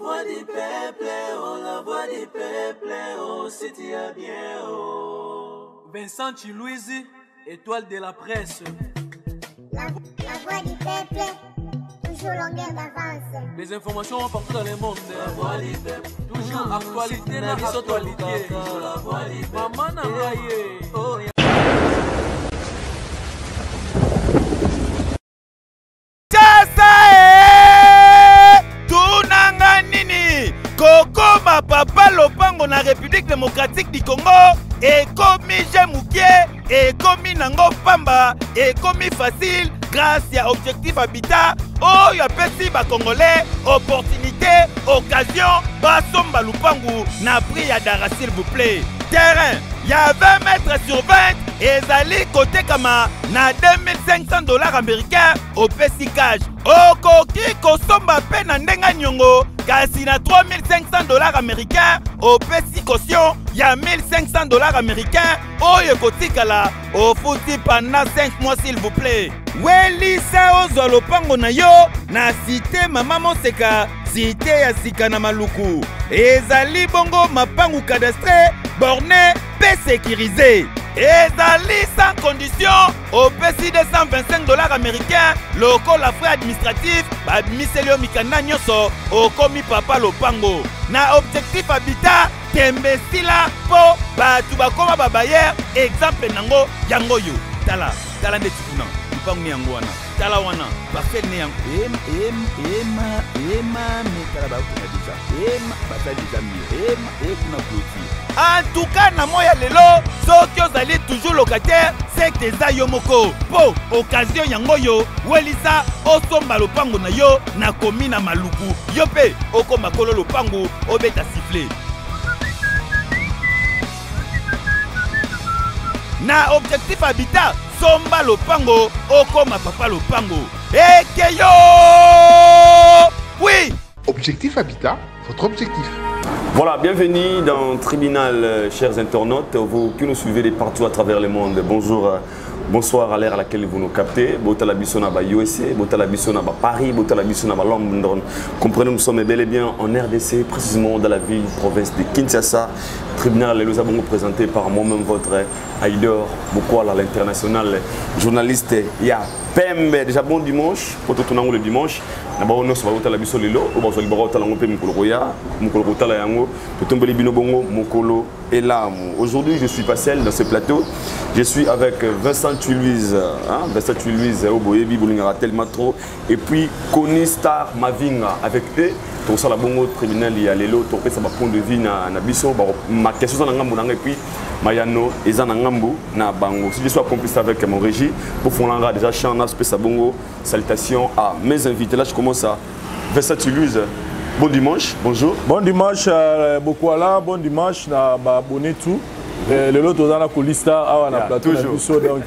voix du peuple, oh, la voix du peuple, oh, si tu as bien, oh. Vincent Chilouizi, étoile de la presse. La voix du peuple, toujours longueur d'avance. Les informations partout dans le monde. La voix du peuple, toujours actualité, la actualité. La voix du peuple, maman n'a pas. Kokoma papa lopango na République démocratique du Congo ekomi jemukie ekomi nango pamba ekomi facile grâce à Objectif Habitat oyo apesi ba congolais opportunité occasion basomba lupangu na prix ya dara s'il vous plaît. Terrain il y a 20 mètres sur 20 ezali côté kama na $2500 américains au PC cash. Okoki kosomba pe na ndenga nyongo kasi na $3500 américains au PC caution ya $1500 américains oyo kotikala au futi pendant 5 mois s'il vous plaît. Welisa ozwa lopango na yo na cité mama Moseka cité ya sika na maluku ezali bongo mapangu cadastre borné pe sécurisé ezali sans condition au PC $225 américains lokola frais administratif bamiselio mikanda nyonso okomi papa lopango na Objectif Habitat tembesila po batu bakoma babayer exemple nango yango yo tala nde tikuna lupango ni yango wana tala wana parcelle ni yango metala bakuna deja basa deja mieux kuna clôture. En tout cas na moya lelo soki ozali toujours locataire c'est que eza yo moko po occasion yango yo welisa osomba lopango na yo na komi na maluku yo pe okoma kolo lopango obeta sifflet na Objectif Habitat somba lopango okoma papa lopango ekeyo oui. Objectif Habitat, votre objectif. Voilà, bienvenue dans Tribunal, chers internautes, vous qui nous suivez de partout à travers le monde. Bonjour, bonsoir à l'heure à laquelle vous nous captez. Botala Bissona ba USA, Botala Bissona ba Paris, Botala Bissona ba London. Comprenez, nous sommes bel et bien en RDC, précisément dans la ville, province de Kinshasa. Tribunal, nous avons présenté par moi-même votre Aïdor Bokwala, l'international journaliste. Ya Pembe, déjà bon dimanche, pour tout le monde le dimanche. D'abord, nous sommes à la Bissau Lilo, on va se la Mokolo et l'âme. Aujourd'hui, je suis pas seul dans ce plateau. Je suis avec Vincent Chilouizi, Vincent Chilouizi, Oboyebi, Boulingara Telmatro, et puis Koni Star Mavinga. Avec eux, tout ça, la bonne tribunal, il y a l'élo, tout ça, point de vue na Bissau. Ma question, c'est et puis Mayano, et Zanangambo, na Bango. Si je suis complice avec mon régie, pour Fonlanga, déjà, Chana, Spesa Bongo, salutations à mes invités. Là, je commence à Vincent Chilouizi. Bon dimanche, bonjour. Bon dimanche, Bokwala, bon dimanche, na abonné tout. Le lot aux ana Colista, na plateau donc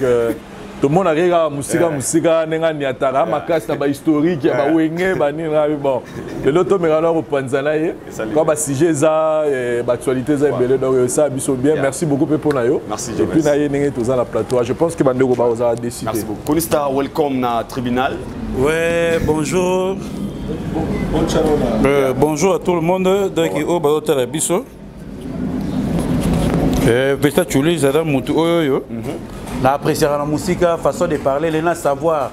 tout le monde a regardé musica, nenga niatara, makasi na ba historique, ba wenge, ba nina bon. Le lot me alors au Panzanaye, quoi ba sujet za, ba actualité za belé donc ça biso bien. Merci beaucoup pour nayo. Merci. Et puis naye nenga tous na plateau. Je pense que bandeko ba oza décider. Merci beaucoup. Colista, welcome na tribunal. Ouais, bonjour. Bonjour à tout le monde. Donc, au Baota la Bisso. Vincent Chilouizi, la appréciation de la musique, façon de parler, les savoir.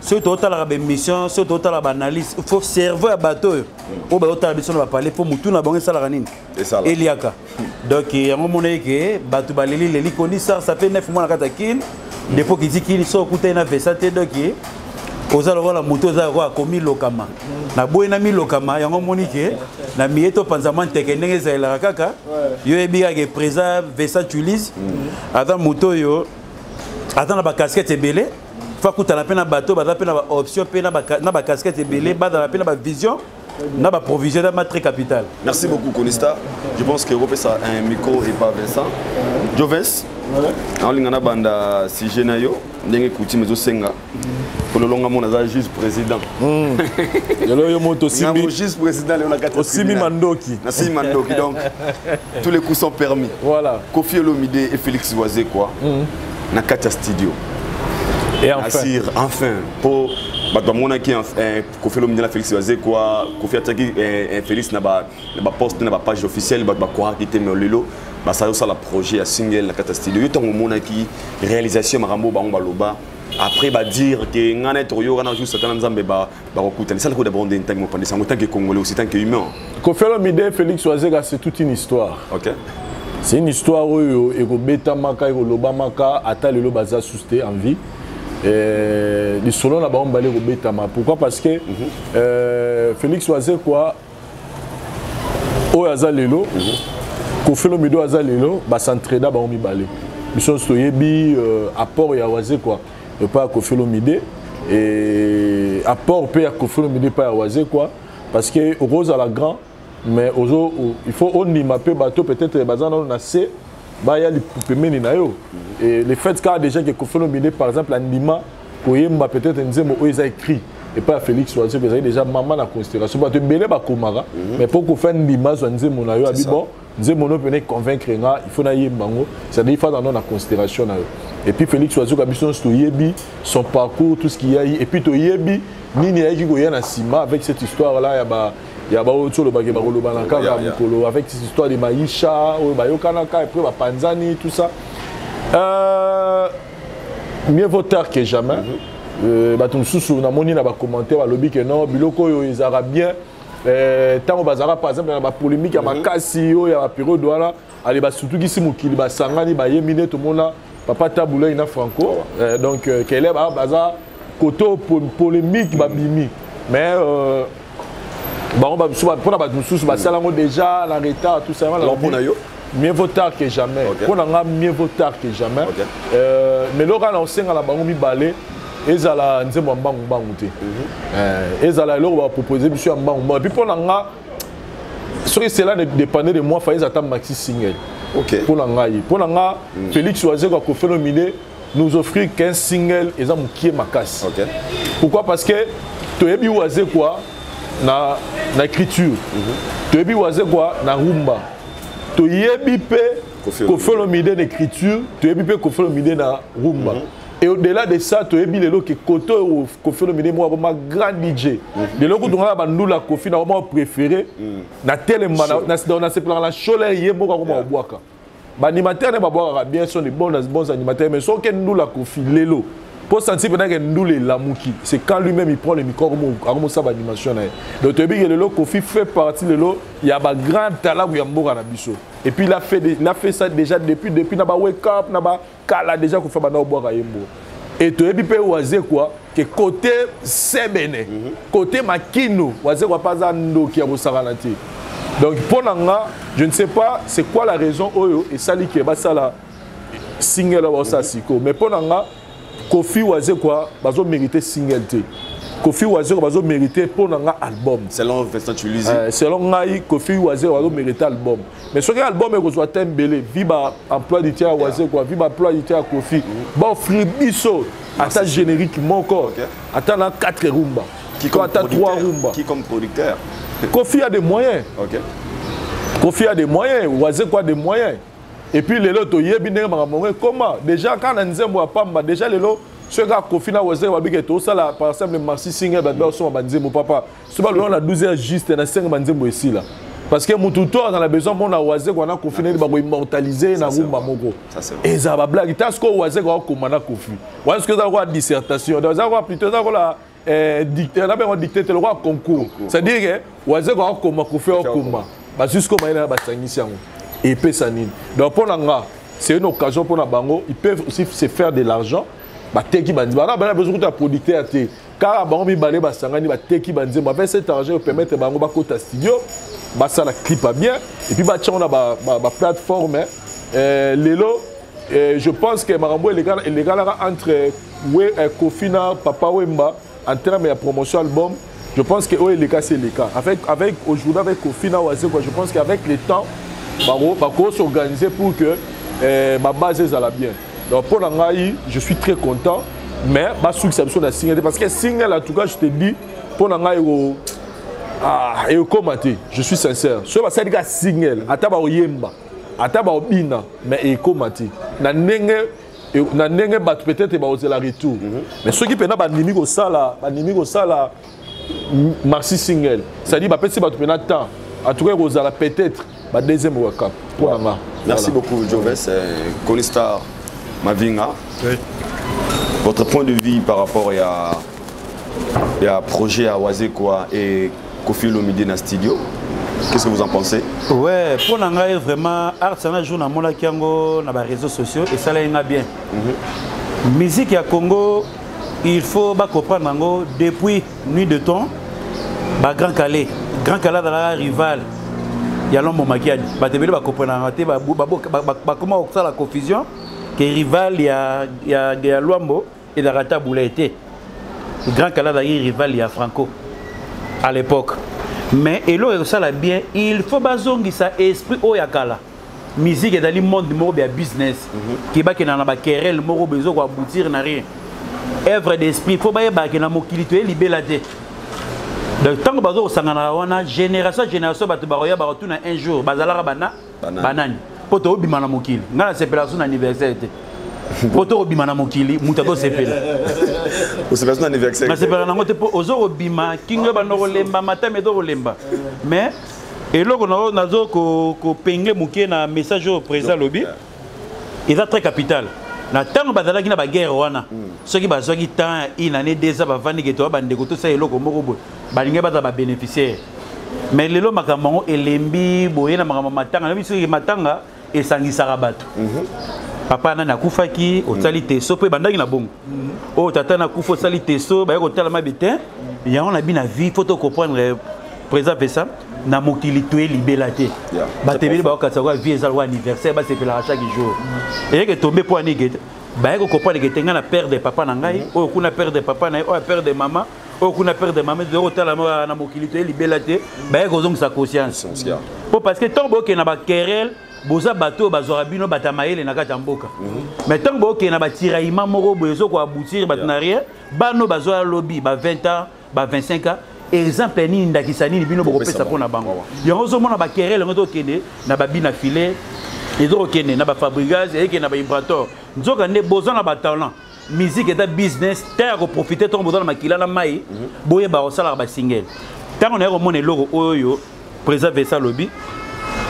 Surtout la mission, surtout la analyse. Il faut servir à bateau. Au Baota la Bisso, on va parler. Il faut que tout le salaranine. Et Liaka. Donc, il y a un moment que Batou Baleli, les Likoni, ça fait 9 mois à Katakin. Depuis qu'ils disent qu'ils sont écoutés, ils ont fait ça. Ozalo la moto za ko komi lokama na boyena mi lokama yango monike na mieto panzama teke ndenge za la kaka yo ebiga ke président Vincent Chilouizi ata moto yo ata na ba casquette belé fa kutana pe na bateau ba pe na ba option pe na ba casquette belé ba na pe na ba vision na ba provision na très capital. Merci beaucoup Konista. Je pense que Europe ça un micro et pas Vincent. Joves en lingana banda si jenayo ndenge kuti mezo senga pour le long mon juge président yo moto simbi juge président on a 4 Simi Mandoki donc tous les coups sont permis. Voilà Kofi Olomide et Félix Oisé quoi na Katia studio et enfin pour Batomona qui Kofi Olomide Félix Oise quoi Kofi Ataki Félix na ba poste na ba page officielle ba quoi qui était lelo ba ça la projet à single la catastrophe yo tango mona qui réalisation marambo ba loba après ba dire que ngana toyo kana juste kana nzambe ba rekouter ça le coup d'abord d'un tango pendant ça tant que congolais aussi tant que humain Kofi Olomide Félix Oise c'est toute une histoire. OK. C'est une histoire où ego beta maka ego loba maka ata lelo baza susté en vie. Les solos là-bas on balé beta ma. Pourquoi? Parce que Félix Oise quoi o aza lelo Kofi Olomide aza lelo ba s'entraîner ba on mi balé. Mission stoyebi apport ya Oise quoi. Et pas Kofi Olomide et apport pe ya Kofi Olomide pas ya Oise quoi parce que Rose à la grand. Mais il faut on mapper bateau peut-être bazan on a C ba ya li poupée meni na yo et le fait qu'il y a des gens qui Kofi Olomide par exemple Ndima koyemba peut-être nzembo o ils écrit et pas Félix Oise que déjà maman na considération ba te belé ba komara mais pour qu'on fasse Ndima zo nzembo na yo abi bon nzembo no peut convaincre nga il faut na yembango ça dit il faut dans la considération na yo et puis Félix Oise ka biso to yebi son parcours tout ce qu'il y a et puis to yebi nini ya ki koya na sima avec cette histoire là il y a autre avec cette histoire de Maïcha, Bayokanaka, et puis Panzani, tout ça. Mieux vaut tard que jamais. Sous na moni na ba commentaire ba lobby que non, biloko yo ils arabiens. Tant au bazara par exemple, il y a une polémique, il y a une casse, il y a une période douala, allez ba surtout qui simukili ba sangani ba yemine tout le monde là, papa taboula ina franco. Donc quel est ba bazar côté polémique ba bimi. Mais bon, pour la base, déjà, la retard, tout ça. Mieux vaut tard que jamais. Pour la mieux vaut tard que jamais. Mais là, on sait que la banque mi balé, ils allaient nous dire banque ils allaient leur proposer monsieur un banque. Et puis pour la cela ne dépendait de moi, il fallait attendre maxi single. Pour la Félix Oise va Kofi Olomide nous offrir 15 singles et ça qui est ma casse. Pourquoi? Parce que tu es bien Oise quoi? Na écriture tu yebi Oise quoi na rumba tu yebi pe Kofi Olomide d'écriture tu yebi pe Kofi Olomide na rumba et au-delà de ça tu yebi lelo que koto Kofi Olomide moi vraiment grand DJ lelo ko donga ba ndula Kofi na moi préféré na tellement na se plan la choler yebo ko mo boaka ba animateur ne ba boaka bien sont les bons animateurs mais sont que ndula Kofi lelo pour sentir que nous les lamouki, c'est quand lui-même il prend le micro comme ça animation. Donc tu sais le Kofi fait partie de l'eau, il y a un grand talent où il y a un biso. Et puis il a fait ça déjà depuis na ba wake up na ba kala déjà qu'on fait ba na boire yembo. Et tu sais pe Oise quoi que côté sebene, côté makino, Oise quoi pas ando qui a bosaranati. Donc pour nanga, je ne sais pas c'est quoi la raison oyo et sali qui ba ça la single wa ça siko, mais pour nanga Kofi Oise quoi, bazo mérité single T. Kofi Oise bazo mérité pour un album. Selon Vincent Tulizi. Selon Ngai, Kofi Oise bazo mérité album. Mais ce album est reçoit tembelé, viba emploi du tia Oise quoi, viba emploi du tia Kofi. Bon fribiso, atta générique mon corps. Attends 4 rumba. Qui comme 3 rumba. Qui comme producteur. Kofi a des moyens. OK. Kofi a des moyens, Oise quoi des moyens. Et puis les lots comment déjà quand on disait moi pas déjà les lots ce gars Kofi na Oise wa big tout ça là par exemple Marcy Singer ba so banze mon papa souvent on a 12 heures juste na 5 banze ici là parce que mututo on a besoin mon Oise ko na Kofi ba ko immortaliser na rumba moko et ça va blague tas ko Oise ko komana Kofi ouais ce que ça quoi dissertation ça quoi plutôt ça quoi dictateur là ben dictateur le roi concours c'est à dire que Oise ko komana Kofi ko komana ba jusqu'au moyen ba sangisiango et Pessanine. Donc pour l'anga, c'est une occasion pour la bango, ils peuvent aussi se faire de l'argent. Bah teki bandi, bah là besoin de producteur té. Car bango mi balé bah sangani bah teki bandi, bah avec cet argent permettre bango bah kota studio, bah ça la clip bien. Et puis bah tiens on a bah plateforme, Lelo, je pense que Marambo les gars là entre Kofi na Papa Wemba en termes de promotion album. Je pense que les cas c'est les cas. Avec aujourd'hui avec Kofi na Oise quoi, je pense qu'avec le temps Bako s'organiser pour que ma base est bien. Donc pour l'angaï, je suis très content, mais ma succession de single parce que single en tout cas je te dis pour l'angaï et au commenter, je suis sincère. Ce va c'est des single, ataba oyemba, ataba obina, mais et commenter. Na nenge na ndenge bato peut-être baozela retour mais soki pena bandimi kosala Maxi single c'est-à-dire bapesi bato pena temps en tout cas kozala peut-être ba deuxième World Cup pour Anga. Merci beaucoup Joves, Konistar Mavinga. Oui. Votre point de vue par rapport à projet à Wazekwa et Kofi Olomide dans studio, qu'est-ce que vous en pensez? Ouais, pour Nanga vraiment art ça na jour na mola kiango na ba réseaux sociaux et ça là bien. Musique ya Congo, il faut ba comprendre nango depuis Nuit de Temps, ba Grand Calais dans la rival. Il y a l'homme makiadi. Ba tebele ba comprendre te ba comment ça la confusion que rival il y a Luambo et Darata Boulaité. Grand Calais rival il y a Franco à l'époque. Mais et ça la bien, il faut bazongi ça esprit oyakala. Musique est dans le monde du monde business. Qui ba que na ba querelle moro bezo ko aboutir na rien. Œuvre d'esprit faut ba que na mokilito libelate. Donc tant que bazo sangana wana génération bato baroya ba retourna un jour bazala banani. Poto obima na mokili. Ngana sepela son anniversaire. Poto obima na mokili mutato sepela. Au sepela son anniversaire. Na sepela na ngote po ozo obima kingo ba no lemba matame do lemba. Mais eloko nazo ko pengle mukie na message au président lobby. Il est très capital. Na tango bazala ki na ba guerre wana. Soki bazaki temps une année déjà ba vandi ke to ba ndeko to sa eloko moko bo. Ba linga ba bénéficiaire. Mais lelo makambo elembi boye na makambo matanga na biso matanga esangisaka bato. Papa na nakufaki otali teso pe bandaki na bongo. O tata na kufa osali teso ba ko tala mabete. Ya on a bien na vie faut te comprendre président ça na mokili tué libélaté. Ba tebeli ba ka tsaka vie ezalwa anniversaire ba sepela chaque jour. Et que tomber pour anigete. Ba ko comprendre que tenga na père de papa na ngai, o kuna père de papa na o père de maman. Au kuna père de maman de hôtel na mokilité libélaté ba ko zong sa conscience parce que tant que na ba querelle boza bateau bazora bino batamaele na kata mboka mais tant que na ba tiraillement moko bozo ko aboutir batenariat bano bazora lobby ba 20 ans ba 25 ans exemple ni ndakisani ni bino boko pesa pona bango yango zo mona ba querelle ngoto kende na ba bina filet ezo kende na ba fabricage et que na ba implanteur nzoka ne boza na ba talent musique est un business terre pour profiter ton dans makila na mai boye ba osala ba single tant on est au monde logo oyo préserver ça lobby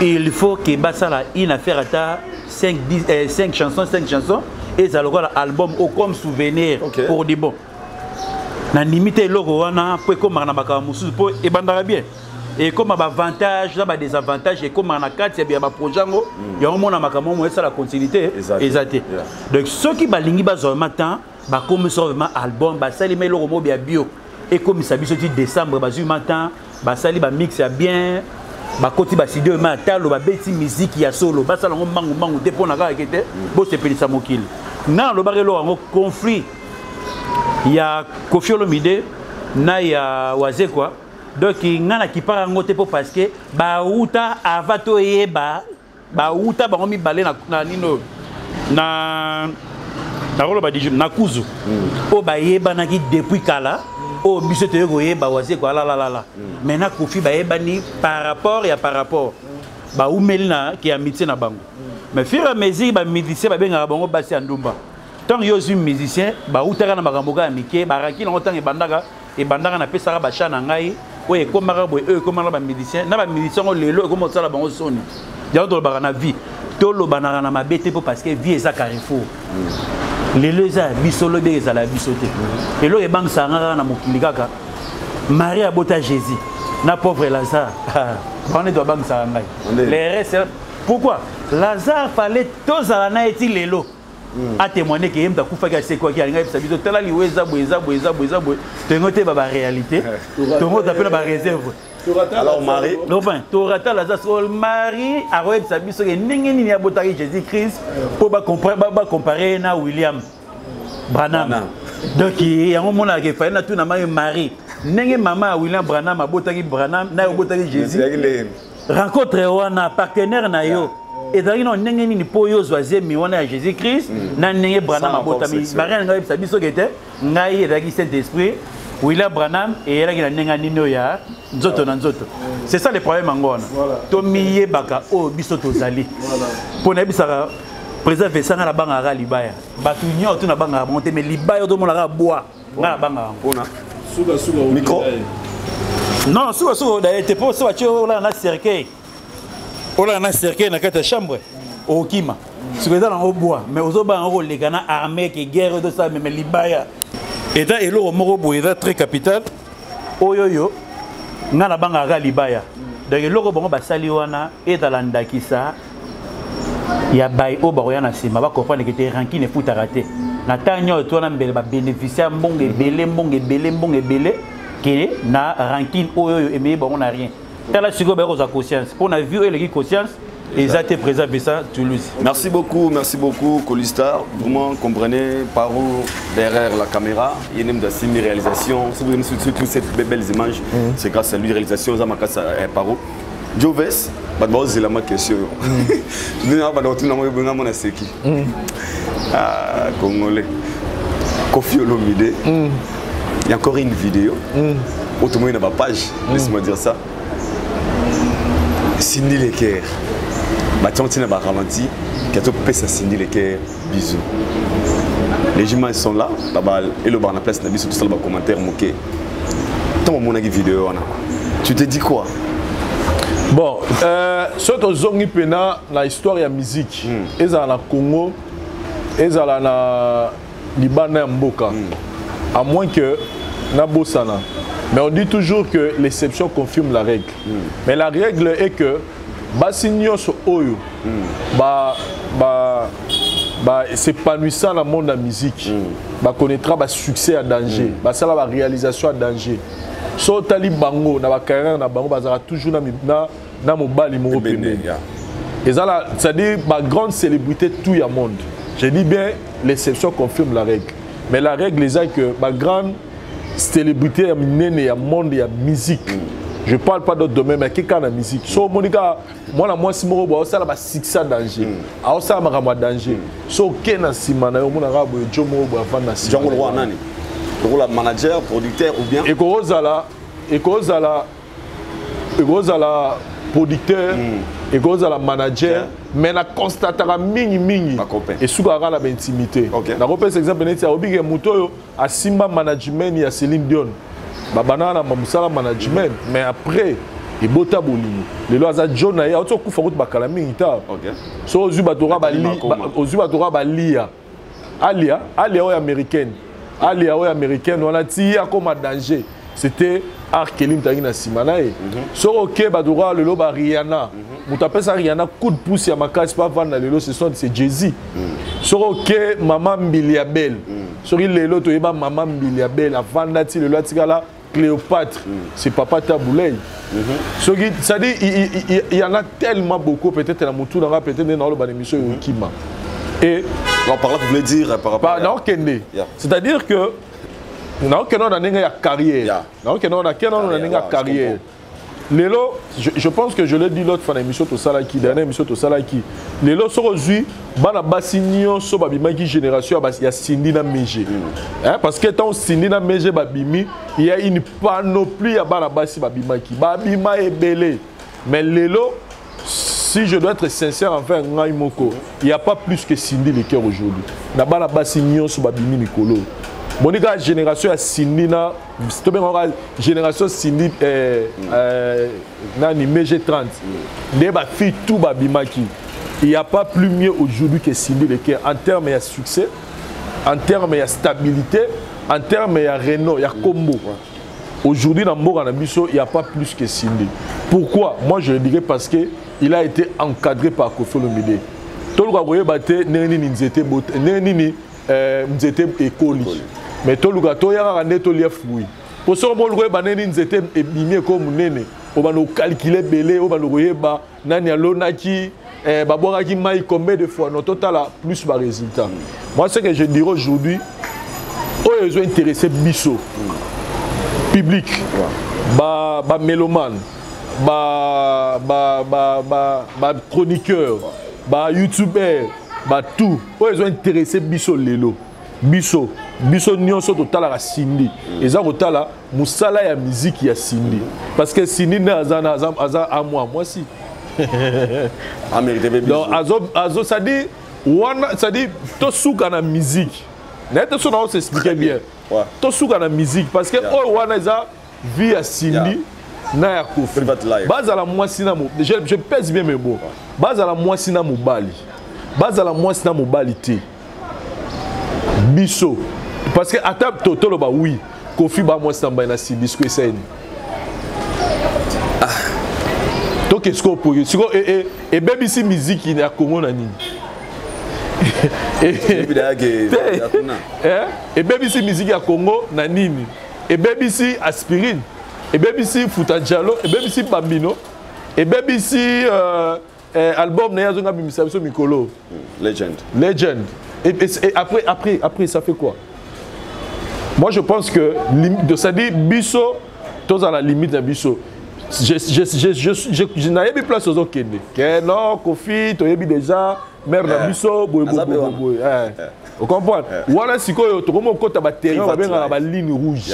il faut que basala une affaire à 5 chansons et ça le album au comme souvenir pour des bons na limiter logo wana pour comme na baka musu pour e bandara bien et comme avantage là ba désavantage et comme na carte ya ba projet ngo ya on mona makamo mo ça la continuité exacté donc ceux qui balingi bazoma matin ba comme vraiment album ba sali mais logo mo bien bio et comme ça biso décembre ba zu matin ba sali ba mix ya bien ba koti ba studio ma talo ba beti musique ya solo ba sala ngo mangu dépôt na ka kete bo se pelisa mokili na lo barelo ngo conflit ya Kofi Olomide na ya Wazekwa. Donc ngana ki para ngote po parce que ba uta avato yeba ba uta ba ngomi balé na nino na rolo ba dijum na kuzu o ba yeba na ki depuis kala o biso te go yeba Wazekwa la maintenant Kofi ba yeba ni par rapport ba umeli na ki amitié na bango mais fur et à mesure ba musicien ba benga bango basi andumba tant yo suis musicien ba utaka na makambo ga mike ba raki na otanga bandaka na pesa ba chana ngai oui, comme un musicien, na ba musicien lelo comme ça la bango soni. Ya to ba na vie. To lo banana na mabete parce que vie eza carrefour. Lelo za bisolo be eza la bisote. Lelo e bang sanga na mokili kaka. Maria bota Jésus. Na pauvre Lazare. On doit bang sanga ngai. Les restes pourquoi Lazare fallait tous à na eti lelo. A témoigner que yemta kufaka c'est quoi qui a ngaipa biso tala liweza boeza tengote ba réalité tongo t'appelle ba réserve alors Marie enfin torata la sol Marie a royepsa biso que ndenge ya botaki Jésus Christ pour ba comparer na William Branham donc yango mona ke fa na tout na Marie ndenge mama William Branham abotaki Branham na botaki Jésus rencontre wana partenaire na yo et d'ailleurs non ndenge ni po yo zoazie mi wana ya Jésus Christ na ndenge Branham abotami Marie ngai pesa biso kete ngai ezaki Saint-Esprit William Branham et elaki na ndenge nino ya nzoto na nzoto c'est ça le problème ngona to miye baka o biso tozali pona bisaka président Vincent na banga libaya batu nyoto na banga monter mais libaya to monaka bois na banga pona suga micro non suga d'ailleurs te pose voiture là na cercueil na kata chambre au kima suga dans au bois mais aux ba en les gana armée qui guerre de ça mais libaya et là elo moko boyeda très capital oyoyo na banga libaya donc eloko bongo basali wana etalandakisa ya bai o baroya na sima ba comprendre que te rankine futa raté na tanyo to na mbele ba bénéficiaire mbonge belé que na rankine oyo eme bongo na rien tala siko ba ko za conscience pour na vie et conscience et ça te présent ça Toulouse. Merci beaucoup Colistar. Vraiment comprenez par où derrière la caméra il y a une de réalisation si vous avez toutes ces belles images c'est grâce à lui réalisation ça m'a cassé par où Joves, c'est la question. Je vais vous dire qui. Congolais. Kofi Olomide. Il y a encore une vidéo. Autrement, il y a une page. Laisse-moi dire ça. Cindy Leker. Bâtiment n'a pas ralenti. Qui a tout pèse à Cindy Leker. Bisous. Les gens sont là. Et le bar na place n'a pas tout ça le commentaire moqué. Tant mon vidéo tu te dis quoi? Bon, surtout zongi pena na histoire ya musique. Ezala na Congo, ezala na Liban et Mboka. À moins que na Bossana. Mais on dit toujours que l'exception confirme la règle. Mais la règle est que basignos oyo s'épanouissant dans le monde de la musique, connaîtra le succès à danger, ça la réalisation à danger. So tali bango na ba carrière na bango bazara toujours na mobali mo pembe. Et ça c'est-à-dire ma grande célébrité tout le monde. Je dis bien l'exception confirme la règle. Mais la règle est que ma grande célébrité ya nene ya monde ya musique. Je parle pas d'autres domaines mais quelqu'un la musique. So monika moi si mo bo ça la ba succès danger. A ça ma danger. So kena sima na yo mona ga bo jomo bo avant na sima. Jongo nani? Le manager, producteur ou bien et producteur et manager mais na constatera mingi et souvent la intimité na repère exemple neti obige muto a simba management ya Céline Dion banana musala management mais après et bota bolini le loza John ya auto kufa route bakala mingi ta so ozuba tora ba lia alia américaine Alia américaine, on a tiré comme un danger. C'était Arkelim Tagina Simanae. So ok, Badura, le loba Rihanna. Moutapes Rihanna, coup de pouce, ya makas, pas vendre le lot, c'est Jay-Z. So ok, Maman Biliabel. So il le lot, toyeba Maman Biliabel. Avant d'ati le lot, là, Cléopâtre. C'est Papa Taboulay. So ça dit, il y en a tellement beaucoup, peut-être dans Moutou, peut-être dans le émission Kima. Et alors, par là, vous voulez dire par rapport à... C'est-à-dire que nous avons une carrière. Lélo, je pense que je l'ai dit l'autre fois dans l'émission Tosalaki, dernière émission Tosalaki. Lélo, aujourd'hui, bana basignon so babimaki génération il y a Cindy na Mégé. Parce que tant Cindy na Mégé babimi, il y a une panoplie à bana basi babimaki. Babima est belé. Mais Lélo, si je dois être sincère envers Ngai Moko, il n'y a pas plus que Cindy Leker aujourd'hui. D'abord, la basignon sur Babimi Nicolo. Monika génération à Cindy na, c'est bien génération Cindy nani MG30. Des filles tout Babimaki. Il n'y a pas plus mieux aujourd'hui que Cindy Leker en termes de succès, en termes de stabilité, en termes de Renault, il y a combo. Aujourd'hui dans Mora Nabiso, il n'y a pas plus que Cindy. Pourquoi? Moi je le dirais parce que il a été encadré par Kofi Olomide. Tout le monde a été écoli. Mais tout le monde a été fouillé. Pour ça, on a été élimé comme nene. On a calculé belé, on a dit combien de fois. Notre total a plus de résultats. Moi, ce que je dirais aujourd'hui, ils ont intéressé Bisso, public, mélomane. Chroniqueur, youtubeur, tout. Ils ont intéressé Bisso Lelo. Bisso nyonso total à Cindy. Et ça total musala ya musique ya Cindy. Parce que Cindy na à moi si. Donc ça dit c'est-à-dire to souka na musique net so na s'expliquer bien to souka na musique parce que wana za vie à Cindy na ya Kofi bazala mwasi na mo je pèse bien mes mots bazala mwasi na mobali bazala mwasi na mobali te biso parce que ata totolo ba oui Kofi ba mwasi na Cindy ce que c'est to qu'est-ce qu'on peut siko et baby si musique na Congo na nini et BBC musique à Congo na nini et BBC aspirine et BBC Futanjalo et BBC Bambino et BBC album na yazonga bimisa biso mikolo Legend et après ça fait quoi? Moi je pense que ça dit biso tous à la limite de biso je n'avais plus place aux autres que non Kofi tu as déjà mère na biso boy vous comprenez voilà sikoyo to komo kota ba terrain ba ba ligne rouge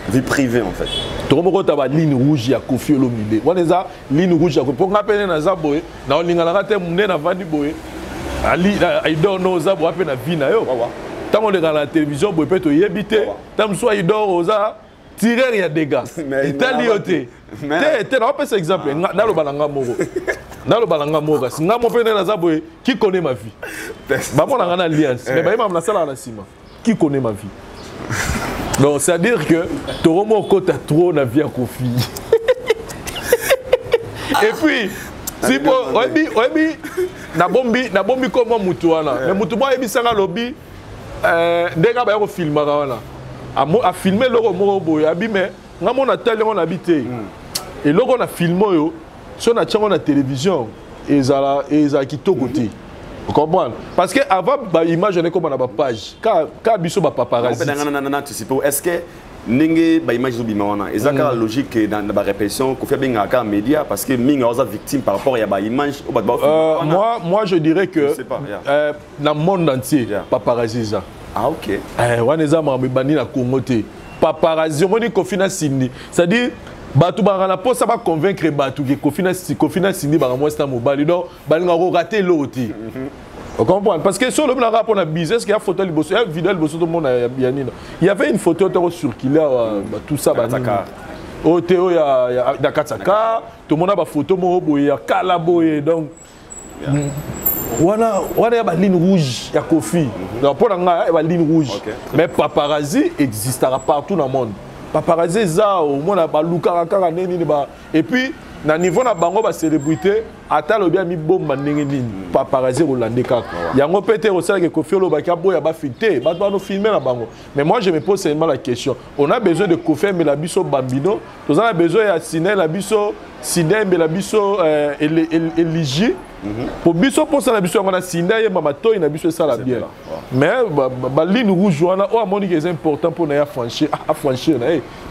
vie privée en fait to komo kota ba ligne rouge ya Kofi Olomide wana za ligne rouge ya ko ngapene na za boy na olingana ka te munene na vandi boy ali I don't know za boy na vie na yo tango le na télévision boy peut to yebite tam so I dort oza tirer ya dégâts italioté te na pas exemple na lo balanga moko na lo balanga moko si ngamo pene na za boy qui connaît ma vie ba mona ngana alliance mais ba imam na sala na sima qui connaît ma vie donc c'est à dire que Toromo kota trop na vie à Kofi et puis si po obi na bombi comme mutu wana mais mutu ba ebi sanga lobby ndeka ba ko filmer wana a filmer loko moko boy abi mais ngamo na tele on habité et loko na filmer yo si on a tient la télévision et ça qui tout côté vous comprenez parce que avant bah image on est comme on a ba page quand biso ba paparazzi est-ce que ninge ba image zo bimawana ezaka logique dans la répétition qu'on fait bien à média parce que minga oza victime par rapport à ba image moi je dirais que dans le monde entier paparazzi ça ok waneza ma bani na Congo te paparazzi on dit Kofi na Cindy c'est-à-dire batu bangana po ça va convaincre batu que Kofi na Cindy ba moi c'est mobile donc balinga ko rater l'autre vous comprenez parce que sur le plan rapport na business qu'il y a photo liboso il y a vidéo liboso tout le monde il y avait une photo circulaire tout ça au théo il y a Dakataka tout le monde a ba photo mo boye ya kala boye donc wana ya ba ligne rouge ya Kofi donc pour nga ya ba ligne rouge mais paparazzi existera partout dans le monde paparazzi za au monde ba luka kaka neni ba et puis na niveau na bango ba célébrité ata lo bien mi bomba ndenge nini paparazzi rolande kaka yango pété au sala que Kofi Olobaki boya ba filter ba no filmer na bango mais moi je me pose seulement la question on a besoin de Kofi mais la biso Bambino on a besoin ya Sinel la biso Sinel mais la biso Eligi pour biso pour ça la biso on a Sinel mama toy na biso ça la bien mais ba ligne rouge wana o amoni que c'est important pour na franchir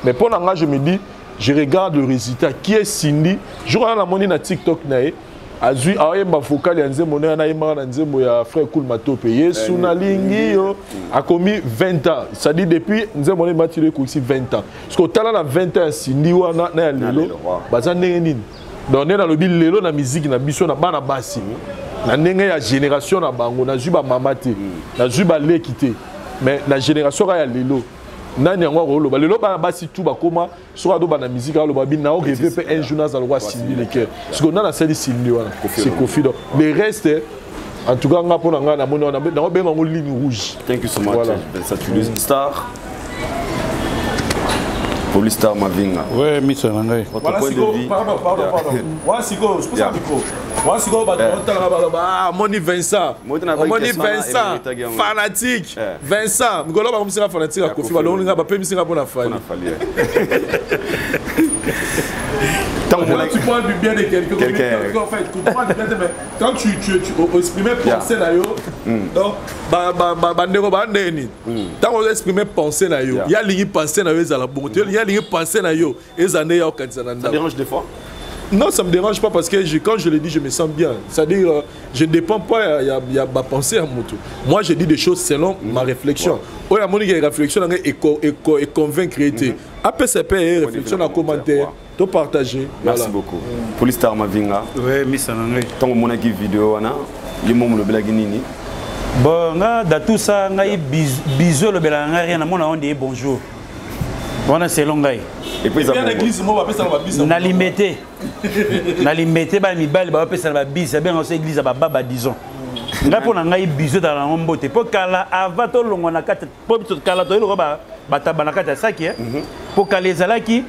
mais pour nga je me dis je regarde le résultat qui est Cindy je regarde la monnaie na TikTok nae azui ayemba vocal ya nzembo na yema na nzembo ya frère Cool Matope yesu na lingi yo a commis 20 ans ça dit depuis nzembo na matire ko ici 20 ans parce que tala na 20 ans Cindy wana na ya lelo baza ndenge nini donc na lobi lelo na musique na biso na bana basi na ndenge ya génération na bango na zui ba mama te na zui ba lekité mais la génération ya lelo nani yango rolo ba lelo ba basi tout ba koma so ado ba na musique alo ba bina o rêver pe un journal za loi Cindy le cœur parce que on a la série Cindy wana c'est Kofi donc le reste en tout cas nga pona nga na mona na ba ngo ligne rouge. Thank you so much ça tu le star Polystar Mavinga. Ouais, Missa Nangai. Votre point de vue. Pardon. Moi, Sigo, je pose un micro. Moi, Sigo, Moni Vincent. Moni Vincent. Fanatique. Vincent. Ngolo ba kumsira fanatique à Kofi. Balon nga ba pe misira bona fali. Quand tu parles du bien de quelqu'un, en fait, quand tu exprimes pensée na yo, donc bandeko bandeni. Tant on exprime pensée na yo, il y a ligne pensée na yo ezala bon. Il y a ligne pensée na yo ezane ya okanzana. Ça dérange des fois? Non, ça me dérange pas parce que quand je le dis, je me sens bien. C'est-à-dire, je ne dépends pas, il y a ma pensée à mon tour. Moi, je dis des choses selon ma réflexion. Oui, il y a une réflexion et convaincre. Après, c'est pas une réflexion à commenter, de partager. Merci beaucoup. Polystar Mavinga. Oui, Missa Nangai. Tant que mon vidéo, il y a mon blague nini. Bon, dans tout ça, il y a bisous, le belanga, rien à mon on dit bonjour. Voilà, c'est long. Et puis, ça n'a limité. N'a limité, bah, mi balle, bah, ça va bis, c'est bien, on s'église à baba, disons. Là, pour n'avoir bisous dans la rombote. Pour qu'elle avant tout le monde a quatre, pour que qu'elle a tout le roba, batabanaka, ça qui est. Pour qu'elle les a qui.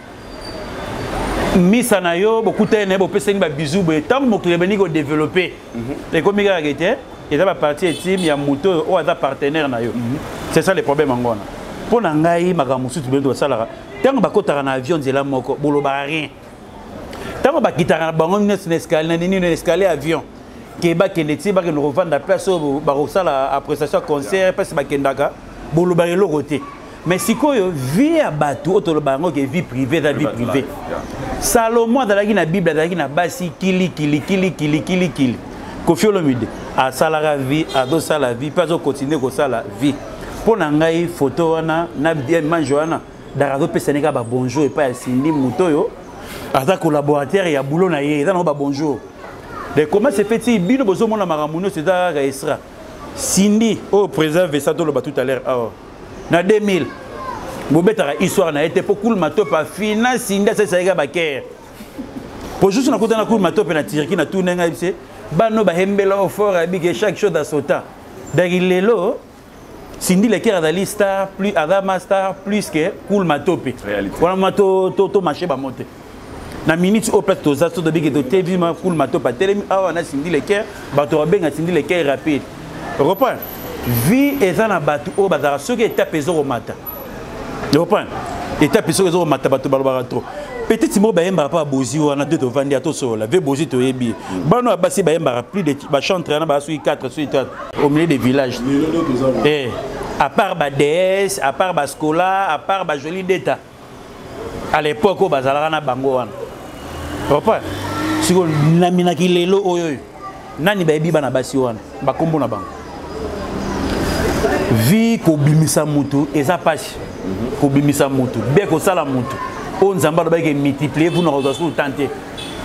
Misanayo, beaucoup de temps, beaucoup de bisous, tant que les gens développé. Et comme il a été, il y a partie team, il y a moto, ou un partenaire. C'est ça le problème en Ghana. Pour n'anger, ma gamme sous le ça là. Tant que tu as un avion, c'est là moko, bolo rien. Tant que tu as un bangon, une escalier avion. Québec et Neti, bah que nous revendons la place au barossa la prestation concert, parce que Kendaka, bolo barrelo côté. Mais si quoi vie à bateau, autre le bango qui est vie privée, la vie privée. Salomon dans la Bible, dans la basi kili. Kofi Olomide à salara vie, à dos la vie, pas au continuer comme ça la vie. Pour n'engager photo ana, na bien manjoana, d'arado peseneka ba bonjour et pas Cindy Mutoyo. Ata collaborateur et à boulot na yé, dans ba bonjour. De comment c'est fait si bino bozo mona maramuno c'est da extra. Cindy au préserve ça tout le tout à l'heure. Na 2000. Bobetara histoire na été pour cool matop à finance Cindy c'est ça ba ker. Pour juste na côté na cool matop na tirki na tout nenga bise. Bano ba hembela au fort avec chaque chose à sota. Dagilelo Cindy le ker da lista plus Adama star plus que cool matopé. Voilà mato to marché ba monter. Na minute au plateau ça to de big de TV ma cool matopa télé ah na Cindy le ker ba to benga Cindy le ker rapide. Reprend. Vie et ça na batu au bazar ce qui étape zéro mata. Reprend. Étape zéro mata batu balbara trop. Peut-être si moi baemba pas bozi on a deux de vendre à tout la ve bozi to yebi. Bano abasi baemba plus de ba chantre na ba sur 4 sur 3 au milieu des villages. Eh à part ba DS, à part ba scola, à part ba joli d'état. À l'époque au bazalana na bango wana. Papa, si on namina ki lelo oyo. Nani ba yebi bana basi wana. Ba kombo na bango. Vie ko bimisa mutu eza passe. Ko bimisa mutu. Be ko sala mutu. On zamba ba ke multiplier vous n'aurez pas tenter.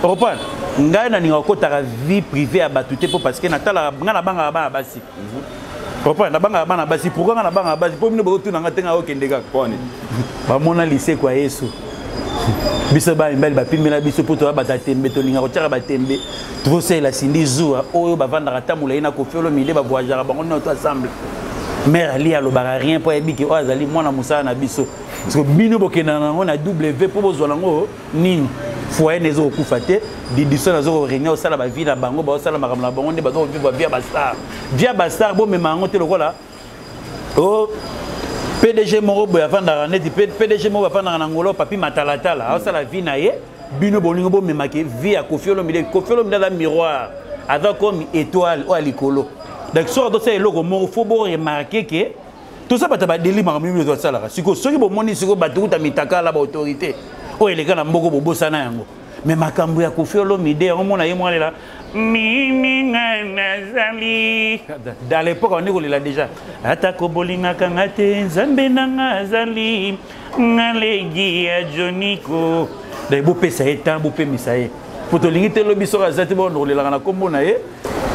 Reprendre. Ngai na ninga ko ta vie privée à batute pour parce que na tala ngana banga ba basi. Reprendre na banga ba na basi pourquoi na banga basi pour mine bo tu na ngatenga okendeka poni. Ba mona lycée kwa Yesu. Biso ba mbali ba pimela biso pour to ba tatembe to linga ko tira ba tembe. Tu sais la Cindy Zoua oyo ba vanda ratamula ina ko fiolo mide ba voyager ba on to ensemble. Mère ali a lobara rien pour ebiki o azali mwana musala na biso. Parce que bino bokena on a W pour bozwala ngo nini foyer nezo kufate didiso nazo réunion au sala ba vie na bango ba sala makamla bango nde bazo vivre via bastar bo mema ngo te lokola oh PDG moro boya vanda net PDG moro vanda na ngolo papi matalatala au sala vie na ye bino bolingo bo mema ke vie a Kofi Olomide la miroir avec comme étoile ou alikolo. Donc soit dans ces logos moro faut remarquer que tout ça, c'est des livres qui sont là. Si vous avez des gens qui ont des autorités, ou les gens qui ont des bosana. Mais ma cambouille a Kofi Olomide, on a eu là. Dans l'époque, on est là déjà. Atako bolinga kangate, zambena ngazali, ngalegi a Joniko. Des beaux pesaïta, beaux pemisaï. Pour te limiter le biso à Zatibon, on est là dans combo nae.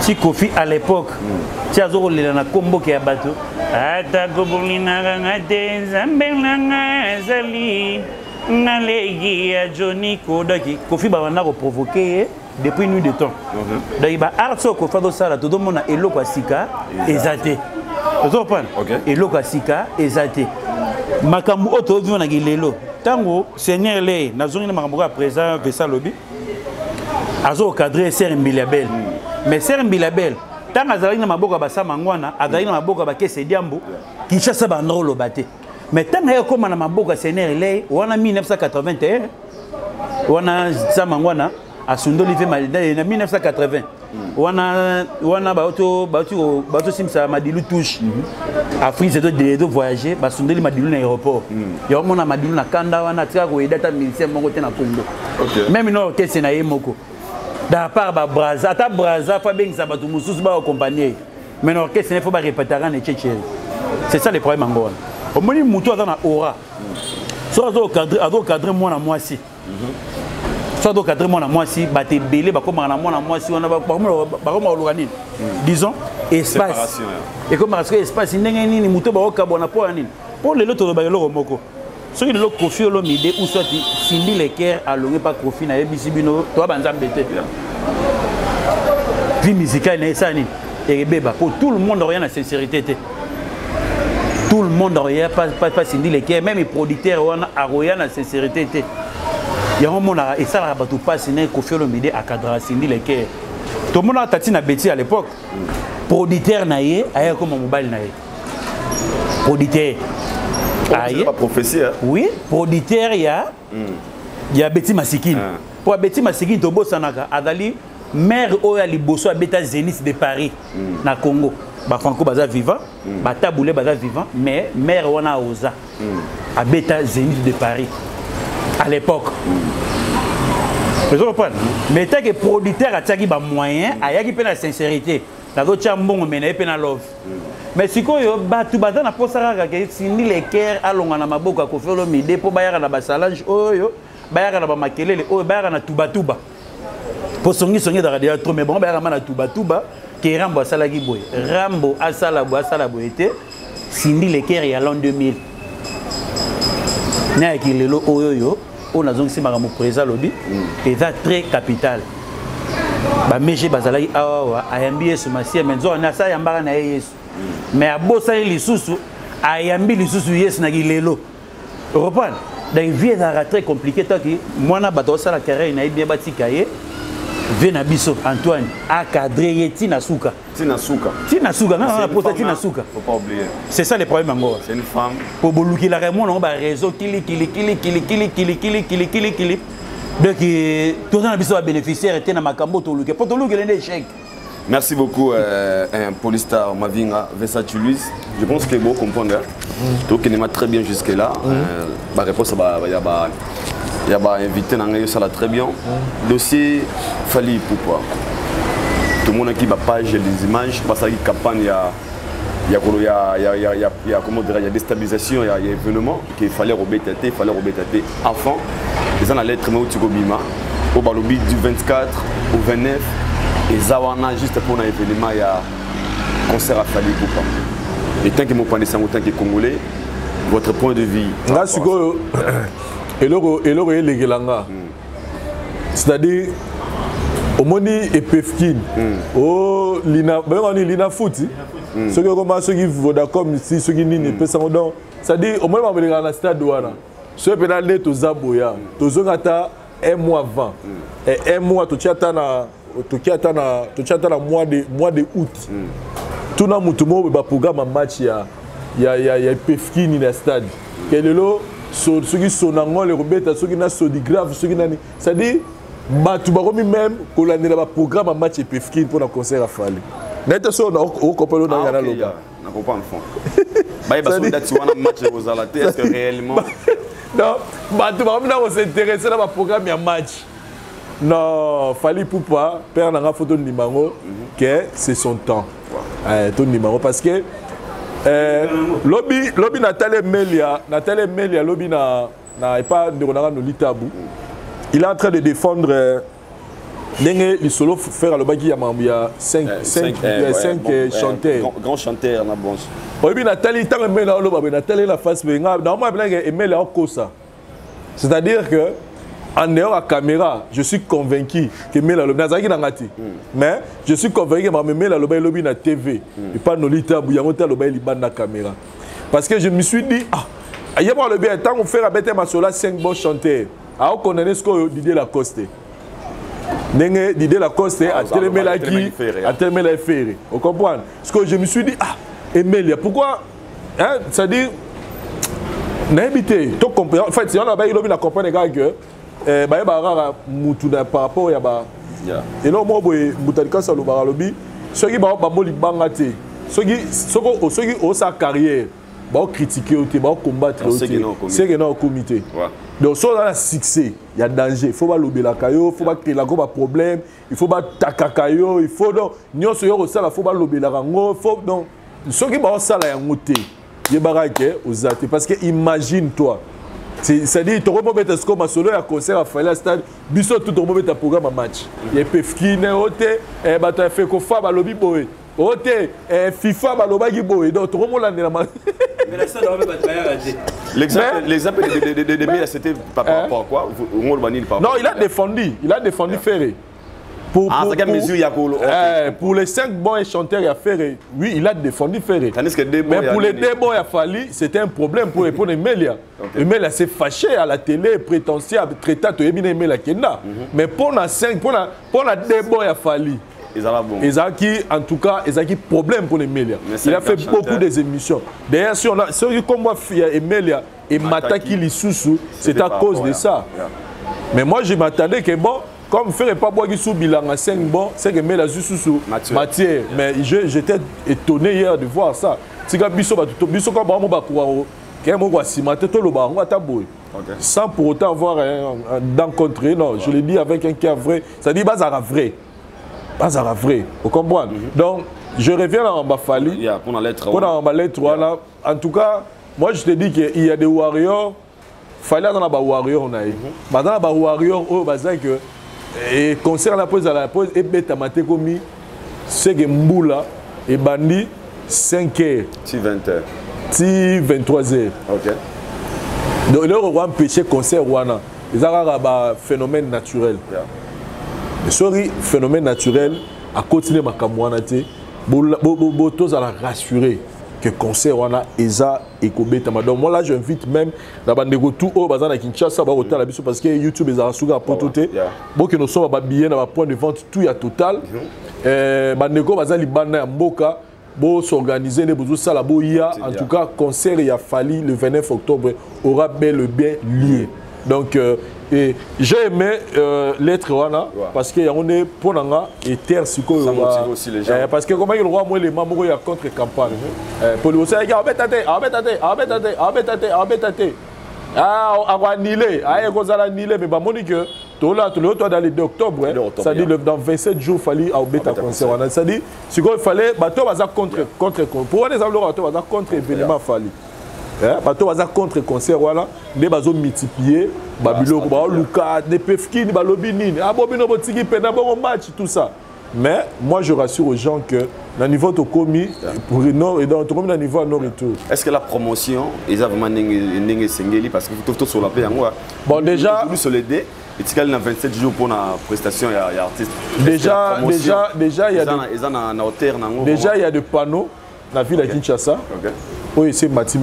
Si Kofi à l'époque, si Azoro est là dans combo qui a battu. Atako bolinga kangate, zambena ngazali, ngalegi a Joniko. Kofi bavana provoqué depuis nuit de temps. Donc il va arso ko fado sala tout le monde a eloko asika ezate. Vous comprenez? Eloko asika ezate. Makambu auto vivant na gilelo. Tango Seigneur le nazongi na makambu à présent Vesa Lobi. Azo cadrer Ser Mbilabel. Mais Ser Mbilabel tant azali na maboka basa mangwana, azali na maboka ba kese diambo, Kinshasa ba ndolo bate. Mais tant ya koma na maboka Seigneur le wana 1981 wana samangwana à Sundoli fait en 1980. Wana bato simsa Madilu touche. Afrique c'est de voyager, ba Sundoli Madilu na aéroport. Ya mona Madilu na kanda wana tika ko edata militaire moko te na Congo. Même non que c'est na yemoko. Da part ba Braza, ta Braza fa bengisa bato mususu ba accompagner. Mais non que c'est faut ba répéter na Tchétché. C'est ça le problème en Angola. Au moni muto na aura. So azo cadre moi na moi si. Soit donc cadre moi na moi si baté belé ba comme na moi si on a ba comme disons espace et comme parce que espace ndenge nini muto ba okabona po nini pour le loto ba yelo moko soki le Kofi Olomide ou soit Cindy Leker alongé pas Kofi na yebisi bino to banza mbete vie musicale na ça nini et beba pour tout le monde rien la sincérité. Tout le monde regarde pas Cindy Leker, même les producteurs ont aroya la sincérité. Il y a un monde et ça la bateau pas signé Kofi Olomide à cadre Cindy Leker. Tout le monde a tati na Betty à l'époque. Producteur naie, ailleurs comme mobile naie. Producteur. C'est pas prophétie hein. Oui, producteur il y a Betty Masikine. Pour Betty Masikine to bosanaka adali maire oya liboso a Beta Zénith de Paris na Congo. Ba Franco baza vivant, ba Taboulé baza vivant, mais maire wana oza à Beta Zénith de Paris à l'époque. Vous comprenez? Mais tant que producteur a tagi ba moyen, ayaki pe na sincérité. Na do chambongo mena pe na love. Mais sikoyo batu baza na posaka ka Cindy Leker alonga na maboko Kofi Olomide po bayaka na basalange oyo, bayaka na ba makelele oyo, bayaka na tuba. Pour songi da radio trop mais bon bayaka na tuba. Que Rambo asalaki boy. Rambo asala boy était Cindy Leker ya l'an 2000. Na ki lelo oyoyo on a zongi simaka mo président lobby et ça très capital. Ba meje bazalaki awa ayambi Yesu masia menzo na sa yambaka na Yesu. Mais abosa lisusu ayambi lisusu Yesu na ki lelo. Reprendre. Donc vie est très compliqué tant que moi na bato sala carrière na bien batika ye. Vena biso Antoine a cadré Tina Souka. Tina Souka, non, on a posé Tina Souka. Faut pas oublier. C'est ça le problème encore. C'est une femme. Pour boulouki la remon on va réseau kili. Donc tout ça biso bénéficiaire était na makambo to luki. Pour to luki l'échec. Merci beaucoup Polystar Mavinga Versace Louise. Je pense que vous comprenez. Donc il m'a très bien jusque là. Ma réponse il y a invité ça très bien. Dossier Fally Ipupa. Tout le monde qui va page les images parce qu'il y a campagne il y a comment dire il y a déstabilisation il y a événement qu'il fallait rebêter enfant ils ont la lettre mais au Tigobima au balobi du 24 au 29 et Zawana juste pour un événement il y a concert à Fally Ipupa. Et tant que mon pan en tant que congolais votre point de vue là et l'euro est légalanga. C'est-à-dire, au moni et Pefkin, au Lina Foot, ceux qui commencent, ceux qui Vodacom ici, ceux qui n'y pas sans c'est-à-dire, au moins, on va aller dans le stade douana. Ceux qui sont les Zaboya, tous ont un mois avant. Et un mois, tu as mois de août. Tout le monde va programme match, il y a Pefkin dans le stade. Quel est l'eau? Ceux qui sont dans les rebêtes, ceux qui sont des graves, ceux qui sont c'est-à-dire, tu vas même qu'on a un programme à match et Pefkin pour un concert à Fally. N'est-ce pas on comprend le nom de la loba. On comprend le fond. Bah parce que tu as un match aux alatés, est-ce que réellement non, tu vas même s'intéresser dans un programme à match. Non, Fally Ipupa perd dans la photo de numéro que c'est son temps. Ton numéro parce que lobby Nathalie Melia lobby na pas de renard no litabu. Il est en train de défendre les solo faire le bagi il y a 5 chanteurs grand chanteur na bon. Lobby Nathalie tant Melia Nathalie la face benga normalement blague Melia kosa. C'est-à-dire que en dehors à caméra, je suis convaincu que Melia Lobi Nazaki Nangati. Mais je suis convaincu que Melia Lobi na TV. Et pas Nolita Bouyangota Lobi Liban na caméra. Parce que je me suis dit, il y a le bien, tant qu'on fait la bête Masola 5 bons chanteurs. Alors qu'on a ce que Didier Lacoste. Didier Lacoste a tellement la qui, a tellement la ferré. Vous comprenez? Parce que je me suis dit, Melia, pourquoi c'est-à-dire, n'habitez, en fait, si on a bien Lobi na comprendre les gars que par rapport à et là moi boutanika ça le baralobi ceux qui ba boli bangate ceux qui ont sa carrière ba critiquer ba combattre c'est que non comité donc ça dans le succès il y a danger il faut pas lober la caillou faut pas créer la gros problème il faut pas takakayo il faut donc nyonso yo ça la faut pas lober la rango faut donc ceux qui ba ça la yangote yebarake ozate parce que imagine toi. C'est-à-dire, tu peux mettre ce qu'on a solo à concert à Fally stade, biso tout le monde met un programme à match. Il y a Pefkin, tu as fait qu'on fasse le lobby boy. ote FIFA balobaki boye donc tokomolandela l'exemple de Mela c'était par rapport à quoi? Non, il a défendu Ferré. Pour les 5 bons chanteurs, il a Ferré. Oui, il a défendu Ferré. Mais pour les 2 bons, il a fallu, c'était un problème pour Emelia. Emelia s'est fâché à la télé, prétentieux, traité à Emelia Kenda. Mais pour les 5, pour les 2 bons, il a fallu. Ezaki, en tout cas, Ezaki problème pour Emelia. Il a fait beaucoup d'émissions. D'ailleurs, si comme moi, Emelia et Mataki Lisusu, c'est à cause de ça. Mais moi, je m'attendais que bon. Comme faire pas boire sous bilan à 5 bons, c'est que Mela sous matière. Mais j'étais étonné hier de voir ça. Si quand biso quand ba mo ba pour que mo kwa simate to lo ba on ta boy. Sans pour autant avoir d'encontrer non, je l'ai dit avec un cœur vrai, ça dit bazara vrai. Bazara vrai. Vous comprenez? Donc je reviens à Mbafali. Pour la lettre. Pour la lettre là. En tout cas, moi je te dis qu'il y a des warriors. Fallait dans la warrior on a eu. Maintenant la warrior oh bazin que et concernant la pause à la pause et bête maté comme c'est que Mboula et Bandi 5h si 20h si 23h. OK. Donc là on va empêcher concert wana ils ont un phénomène naturel. Mais sorry phénomène naturel à continuer ma kamwana té tous à la rassurer que concert wana eza ekobeta donc moi là j'invite même na bandeko tout au bazana Kinshasa ba hôtel la biso parce que YouTube eza suga pototé bon que nous sommes ba billet na ba point de vente tout ya total bandeko bazali bana ya mboka bo s'organiser les besoins ça la boya en tout cas concert il a fallu le 29 octobre aura bel et bien lieu donc et j'ai aimé l'être wana parce que on est pour nanga et terre siko parce que comment il roi moi les membres ya contre campagne pour le ça abetate anilé kozala anilé mais ba monique to là tout le temps dans le 2 octobre ça dit dans 27 jours fallait au beta concert wana ça dit siko il fallait bato baza contre pour les amis bato baza contre événement fallait bato baza contre concert voilà les bazo multiplier babilo ba luka des pefkini ba lobini abobino botiki pena bon match tout ça mais moi je rassure aux gens que le niveau de commis pour nord et dans tout le niveau nord et tout. Est-ce que la promotion ils ont vraiment n'engé sengeli parce que tout sur la paix en quoi bon déjà sur les dés et tu calmes 27 jours pour la prestation il y a artiste déjà il y a déjà il y a des panneaux dans la ville de Kinshasa. Oui, c'est Mati.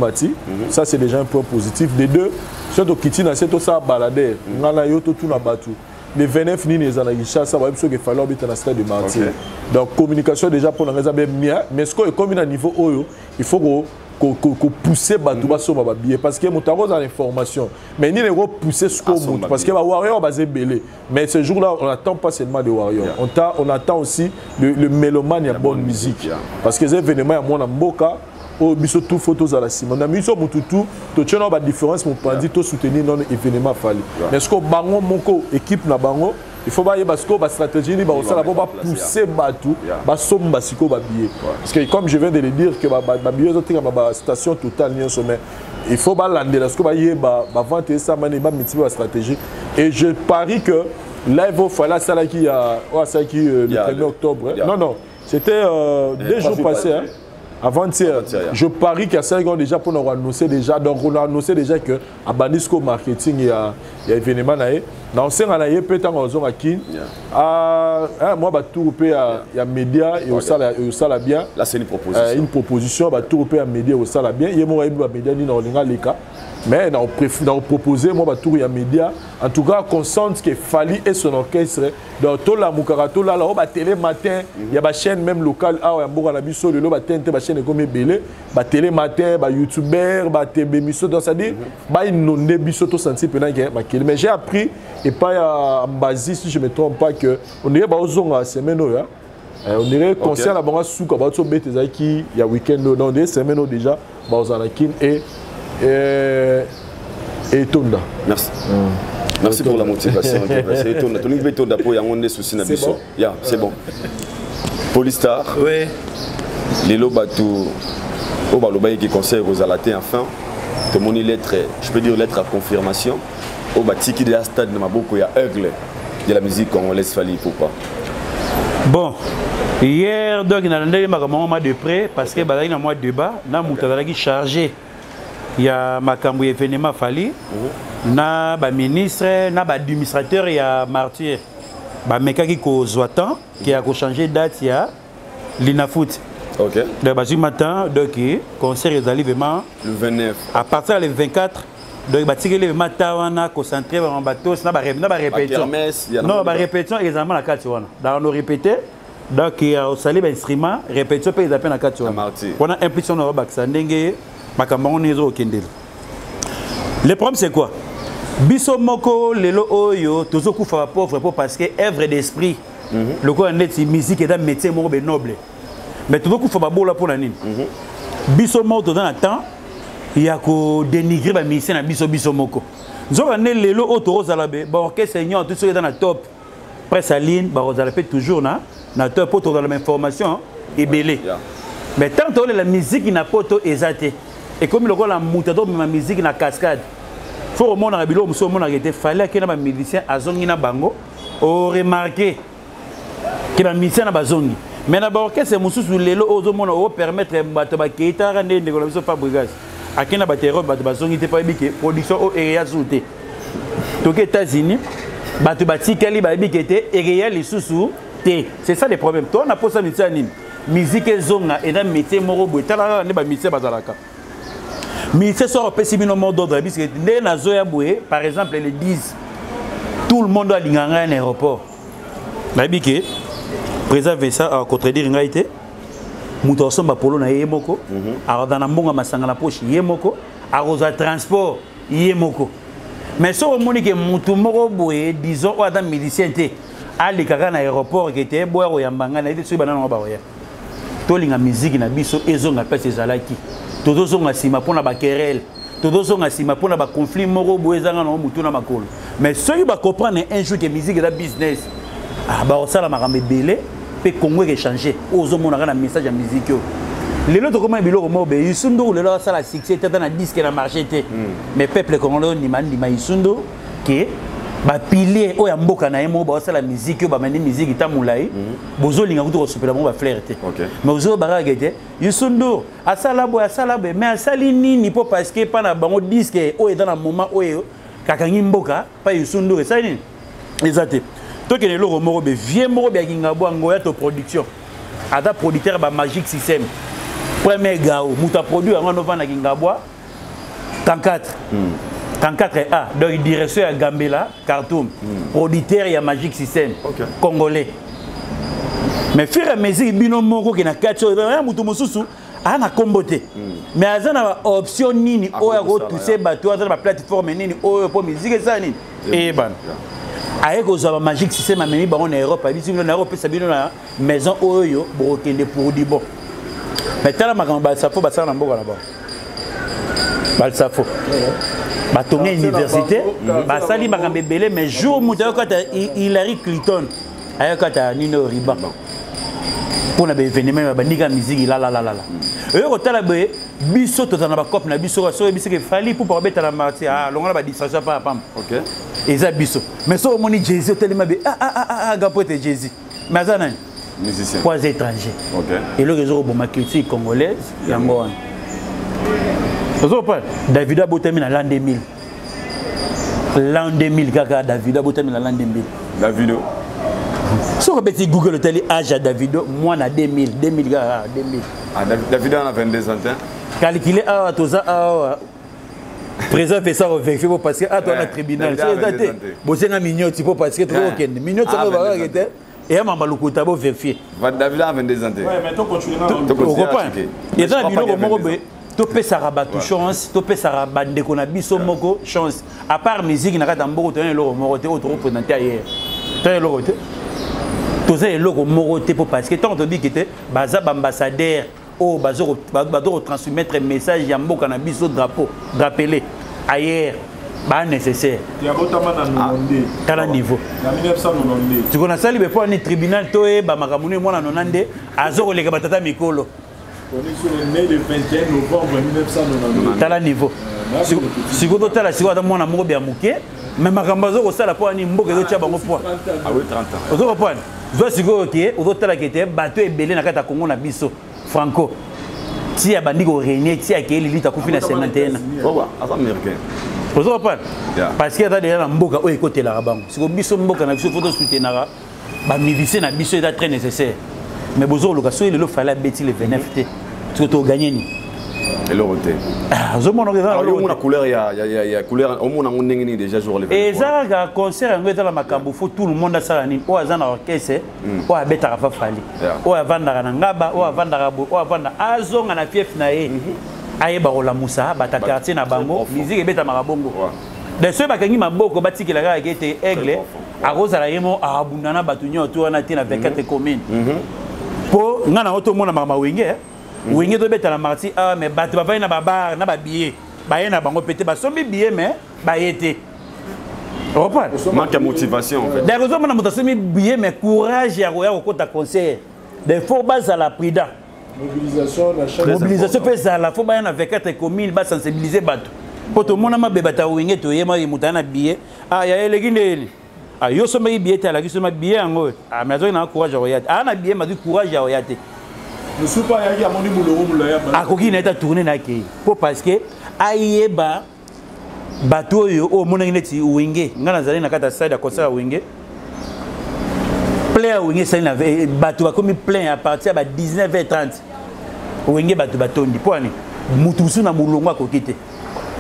Ça, c'est déjà un point positif. Des deux, surtout Kitina, c'est tout ça balader. On a eu tout na batu. Les 29 nini les analyses, ça va être qu'il fallait habiter dans la stade de Martyr. Donc, communication déjà pour la raison bien. Mais ce qu'on est comme à niveau Oyo, il faut qu'on pousse batu bas sur ma billet parce que mon tarot dans l'information. Mais ni les repousser ce qu'on monte parce que les warriors basé belé. Mais ce jour-là, on n'attend pas seulement des warriors. On attend aussi le mélomane et la bonne musique. Parce que les événements à mon amboka. Oh, biso tout photos à la cime. On a mis sur Mututu, tu as une différence, mon pandi, tu soutenir non événement fallu. Mais ce que bango monko équipe na bango, il faut pas parce que la stratégie ni ba ça la va pousser batu, ba somme basiko ba billet. Parce que comme je viens de le dire que ba billet ba station totale ni sommet. Il faut pas lander parce que ba vente ça mani ba multiplier la stratégie et je parie que là il faut falloir ça là qui a ça qui le 1er octobre. Non, c'était 2 jours passés hein. Avant-hier, je parie qu'il y a 5 ans déjà pour nous annoncer déjà. Donc on a annoncé déjà que à Bandisco Marketing il y a événement naé. Dans ce cas-là, peut-être en zone à Kin. Moi bah tout il y a média et au sala bien. Là c'est une proposition. Une proposition bah tout il y a média au sala bien. Il y a moi média ni dans les cas. Mais on proposé moi bah tout il y a média. En tout cas, qu'on sente que Fali et son orchestre dans tout la Mukarato là au télé matin, il y a ba chaîne même locale à Mboka na biso le matin ba chaîne comme belé, ba télé matin, ba youtubeur, ba TB miso dans ça dit ba inondé biso to senti pendant que mais j'ai appris et pas à Mbazi si je me trompe pas que on dirait ba ozonga semaine là. On dirait concert la banque souka ba to bete zaki il y a week-end dans des semaines déjà ba ozanakin et Tonda. Merci. Merci pour la motivation. C'est Tonda. Tout le monde Tonda pour y avoir des soucis. C'est bon. Polystar. Oui. Les lobatou. Au balobaï qui conseille aux alatés enfin. Tout le monde lettre, je peux dire lettre à confirmation. Au batiki de la stade de Maboko, il y a Aigle de la musique congolaise Fali, pourquoi? Bon. Hier, donc, il y a un moment de près parce que il y a un mois de débat. Il y chargé. Il y a un événement Fali. Il y a un ministre, il y a un administrateur, il y a un martyr. Il y a un qui a changé de date. Il y a l'Inafoot. Ok. Donc, matin, le concert est allé vraiment. Le 29. À partir du 24. Donc, il y a un matin concentré dans le bateau. Il y a une répétition. Non, la répétition est exactement la carte. Dans nos répétés. Donc, il y a un instrument, répétition, puis ils appellent la carte. On a impliqué dans le bac. Le problème, c'est quoi? Biso moko lelo oyo toujours kufa pauvre parce que œuvre d'esprit. Le quoi net musique est un métier noble. Mais toujours kufa babola pour la nini. Biso moko dans le temps, il y a que dénigrer ba musicien na biso moko. Nzo ane lelo otoro zalabe, ba orchestre seigneur tout ce dans la top. Presse à ligne, ba zalabe toujours na top pour dans la même formation et belé. Mais tant que la musique n'a pas to exaté. Et comme le rôle la moutado ma musique na cascade. Faut au monde arabilo muso monde arrêté fallait que na musicien azongi na bango o remarquer que na musicien na bazongi. Mais na ba orchestre mususu lelo ozo mona o permettre bato ba keita rande de la fabrication. Akina batero bato bazongi te pa bike production o area zouté. Donc États-Unis bato batikali ba bikete area les sous. C'est ça le problème. Toi on a posé ça nini. Musique zonga et dans métier moro boy tala ne ba métier bazalaka. Métier sort pessimino mot d'ordre parce que né na zoya boy par exemple les 10 tout le monde a linganga en aéroport. Ba bike préserver ça à contredire ngaité. Muto somba polo na yemoko. Alors dans na mbonga masanga na poche yemoko, a rosa transport yemoko. Mais so monique mutu moro boy disons ou dans musicien té ali kaka na aéroport qui était boya oyambanga na été banana ba oya to linga musique na biso ezonga pese ezalaki todo zonga sima pona ba querelle todo zonga sima pona ba conflit moko boya zanga na mutu na makolo mais ceux qui ba comprendre un jour que musique est business ah ba osala makambe belé pe Congo qui changer ozo mona na message ya musique yo lelo to comment biloko mo be isundo lelo sala succès tata na disque na marché té mais peuple congolais ni mandi ma isundo que ba pilier o ya mboka na yemo ba sala musique yo ba mani musique ta mulai bozo linga kuto supela mo ba flairté mais ozo baragete yusundo asala bo mais asali nini po parce que pa na bango disque o dans na moment o kakangi mboka pa yusundo ça nini exact to ke lelo moro be vie moro be kinga bo ngoya to production ada producteur ba magique système premier gao muta produit en novana kinga bo 34A, donc directeur à Gambela, Khartoum, auditeur et Magic System, congolais. Mais faire la musique, bino moko qui na 4 choses, mutu mosusu, ana komboté. Mais azana option nini, oya go toucher bateau, azana plateforme nini, oya pour musique ça nini. Et ban. Avec aux Magic System, ameni ba en Europe, ici en Europe, ça bino na maison oyo, bokende pour du bon. Mais tala makamba ça faut basana mboka là-bas. Balsafo. Batonga université, basali makambe belé mais jour muta kata Hillary Clinton ayakata Nino Riba. Pour na événement ba niga musique la. Et ko tala be biso to na ba cop na biso so biso ke fali pour pas beta la marti ah longa ba distraction pas pam. OK. Eza biso. Mais so moni Jay-Z tellement be gapote Jay-Z. Mais azana musicien. Trois étrangers. OK. Et le réseau bon ma culture congolaise yango. David a boté dans l'an 2000. L'an 2000, kaka David a boté dans l'an 2000. Davido. Si on petit Google le télé âge à Davido, moi na 2000. Ah Davido a 22 ans. Calculer à tout ça présent fait ça au vérifier parce que à toi le tribunal. C'est daté. Bosé na mignon tipo parce que trop OK. Mignon ça va arrêter. Et à Mamaluko tabo vérifier. David a 22 ans. Ouais, mais toi continue là. Tu comprends? Et dans la vidéo mo topé sarabatu chance topé sarabande qu'on a biso moko chance à part musique na kata mboko to lo moroté auto représenter ailleurs to lo roté to ze lo moroté pour parce que tant on dit que était baza ambassadeur au bazo transmettre message ya mboka na biso drapeau drapelé ailleurs ba nécessaire ya botama na nonde kala niveau na 1990 tu connais ça libe pour un tribunal to e ba makamune mona nonande azo leka batata mikolo. On est sur le mai le 21 novembre 1990. T'as la niveau. Si vous êtes là, si vous êtes là, mais ma cambazo au sala pour un imbo que tu as bango point. Ah oui, 30 ans. Vous comprenez? Zo siko ok, ozotala kete bato ebele na kata Congo na biso Franco. Ti ya bandi ko régner ti ya ke lilita ku fina 51. Oh asa américain. Ozo pas. Parce que ata déjà na mboka o ekotela ka bango. Siko biso mboka na biso photo soutenara ba musicien na biso est très nécessaire. Mais bozo location il le fallait bêti le 29 t. Tu to gagner ni. Et le roté. Ah, zo mono ka la couleur il y a couleur au monde ngoni ni déjà jour le. Et ça ga concert ngwe la makambo faut tout le monde ça ni o azana orchestre o abeta ka fa fali. O avanda na ngaba o avanda ka o avanda azonga na fief na ye. Ayeba ko la musa bata quartier na bango musique ebeta makabongo. De ceux bakangi maboko batikela ka kete aigle a rozala yemo a abundana batunyo to na tina 24 communes. Po ngana oto mona mama wenge wenge to beta la marti ah mais batu ba na babar na ba billet ba ye na bango pété ba sombi billet mais ba yete. Reprend. Manque de motivation en fait. Des raisons mona motivation mi billet mais courage ya ko ta concert. Des faut base à la prida. Mobilisation fait ça la faut ba na 24 communes ba sensibiliser batu. Po to mona ma bebata wenge to yema mutana billet ah ya elegi ndeli. Ah yo so me billet la ki so ma billet ngo ah mais zo na courage ya oyate ah na billet ma du courage ya oyate. Ne suis pas yaki amoni mulongo mulaya ba. Akoki na ta tourner na ke. Po parce que ayeba bato yo o mona neti wenge ngana zali na kata side ya concert wenge. Plein wenge sali na bato ba komi plein à partir ba 19h30. Wenge bato batondi po ani mutusu na mulongo akokite.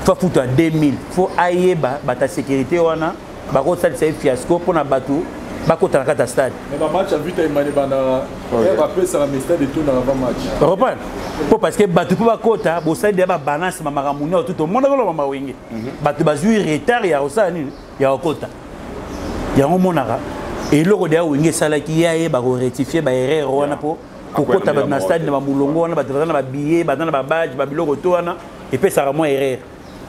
Fa futa 2000 faut ayeba bata sécurité wana ba ko sali sai fiasco pona bato bakota na kata stade. Mais ba match a vite imani bana ba pesa la stade de tout na avant match. Reprend. Pour parce que bato po bakota bo sali ba balance mama muna tout le monde ko mama wenge. Bato bazui retard ya osani ya okota. Ya ngomonaka et loko de wenge sala ki ya ba ko rectifier ba erreur wana po kokota ba na stade na mulongo wana bato na ba billet ba na ba badge ba biloko to wana et puis ça vraiment erreur.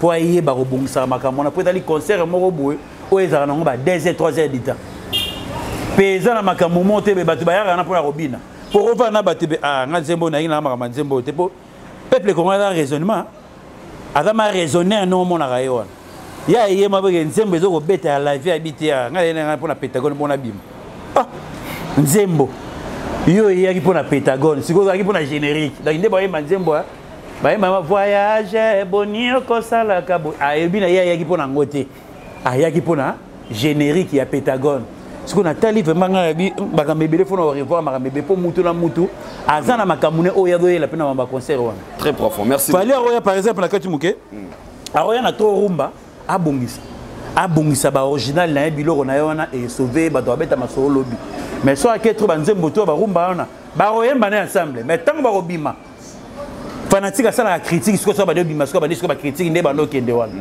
Po aye ba robongisa makambo na po tali concert moko boye o ezala nango ba 2h 3h du temps. Pesa na makambo monte be batu bayaka na pona robina pour revoir na batu be ah nga nzembo na ina makambo nzembo te po peuple congolais dans raisonnement adama raisonner non mona rayon ya ye mabeke nzembo ezoko beta ya la vie habité ya nga ina pona Pentagone pona bima ah nzembo yo yaki pona Pentagone siko yaki pona générique donc ndeba ye nzembo ba ye mama voyage bonio ko sala kabo ah ebina yaki pona ngote ah yaki pona générique ya Pentagone. Ce qu'on a tali vraiment bakamebele faut revoir makamebe pour mutu na mutu azana makamune o yadoye la pena mamba concert wana très profond merci fallait roya par exemple na kati muke aroya na to rumba abongisa ba original na biloko na yona et sauver ba doit beta masolo lobby mais so aketro banzembo to ba rumba wana ba royemba na ensemble mais tant ba robima fanatique ça la critique ce que ça ba de bima ce que ba disco ba critique ndé ba no kende wana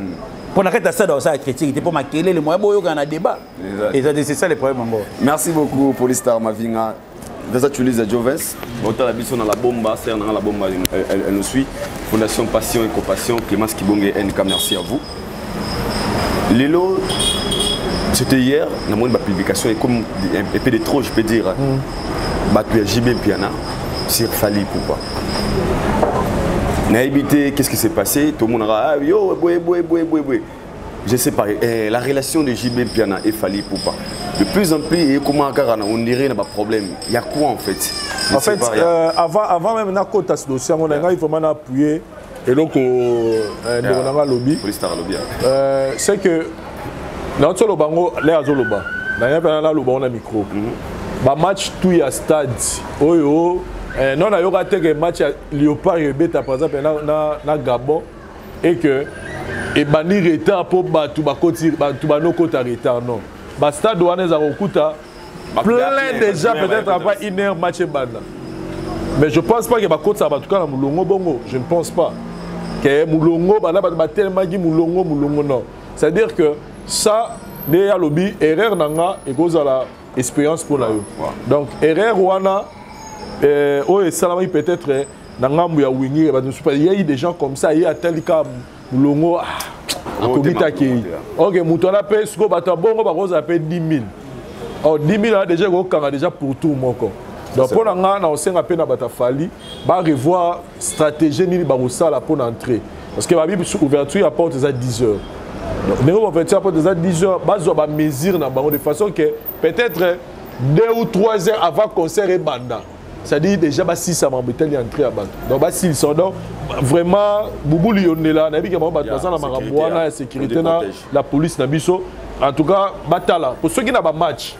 pour la ça doit ça critique pour maquiller les moyens boyo kana débat et c'est ça le problème encore. Merci beaucoup Polystar Mavinga. Déjà tu lis Joves, autant la biso dans la bomba, c'est dans la bomba elle nous suit. Fondation Passion et Compassion, Clémence Kibonge NK, merci à vous. Lelo c'était hier, on a une publication et comme un peu de trop je peux dire. Battu JB Piana sur Fali pourquoi. Naïbité, qu'est-ce qui s'est passé? Tout le monde a dit yo, boy. Je sais pas, la relation de JB Piana et Fali Poupa. De plus en plus, comment on dirait qu'il y a un problème. Il y a quoi en fait? En fait, avant même na kota ce dossier, il faut appuyer et donc on a lobby. C'est que dans le bango, les azoloba, dans le bango on a micro. Ba match tout ya stade. Oyo. Non, il y aura un match à Léopard et Beta par exemple na Gabon et que et bani retard pour tout no kota retard non. Ba stade douane za okuta plein déjà peut-être après une heure match banda. Mais je pense pas que ba kota ba tout cas na mulongo bongo, je ne pense pas. Que mulongo bana ba tellement gi mulongo non. C'est-à-dire que ça déjà lobby erreur nanga et cause à la expérience pour la yo. Donc erreur wana oh et ça peut-être dans ngambu ya wingi il y a eu des gens comme ça il y a tel cas mulongo akobita ki OK mutona pe siko bata bongo ba roza pe 10000 oh 10000 déjà ko kanga déjà pour tout moko donc pour nga na osenga pe na bata Fali ba revoir stratégie ni ba osala pour entrer parce que ba bible ouverture à porte à 10h donc négo ouverture à porte à 10h ba zo ba mesure na bango de façon que peut-être 2 ou 3 heures avant concert et banda. C'est-à-dire déjà 6 à m'embêter l'entrée à banda. Donc 6 sont donc vraiment Boubou Lionela, n'a pas que na marabouana la sécurité la police na biso. En tout cas, batala pour ceux qui n'ont pas match.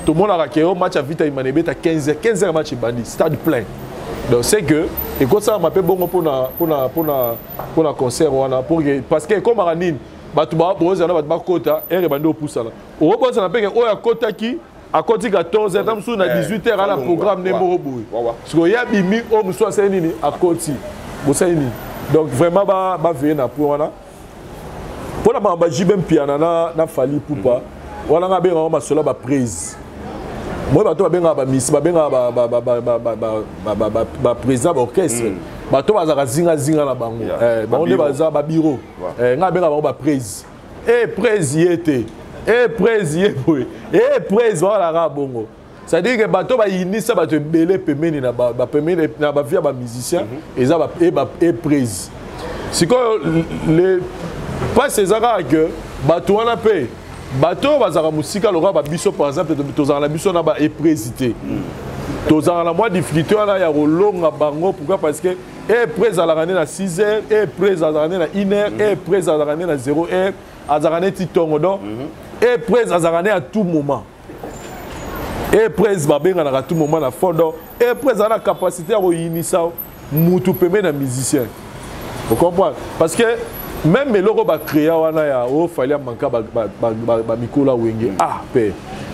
Tout le monde a raqué au match à Vita Imanebe à 15h match bandi, stade plein. Donc c'est que et quand ça m'appelle bon pour na concert parce que comme Maranine batu ba poser na batu ba kota et bandi au poussa là. Au repos ça n'appelle que à kota qui à côté 14h tam sous na 18h à la programme numéro boui. Parce que y a bimi au muso c'est nini à côté. Donc vraiment ba veiller na pour na pour la ba jibem piana na fali poupa. Wala nga benga ma cela ba prise. Moi bato ba benga ba miss ba benga ba président orchestre. Bato bazaka zinga na bango. Bango de baza ba bureau. Nga benga ba prise. Prise yete. Prise yeboy. Prise wala ga bongo. Ça dit que bato ba inisa bato belé pemeni na ba pemeni na ba via ba musicien eza ba prise. C'est que les pas ces ara que bato wana pe bato bazaka musika lora ba biso par exemple tozana la biso na ba éprécité tozana la moi difficulté wana ya rolonga bango pourquoi parce que près à la rane na 6h près à la rane na 1h près à la rane na 0h azarane titongo donc près à la rane à tout moment près ba benga na tout moment na fond près à la capacité à réunissa mutu pemé na musicien vous comprenez parce que même les logos ba créer wana ya o fallait manka ba mikola wenge pe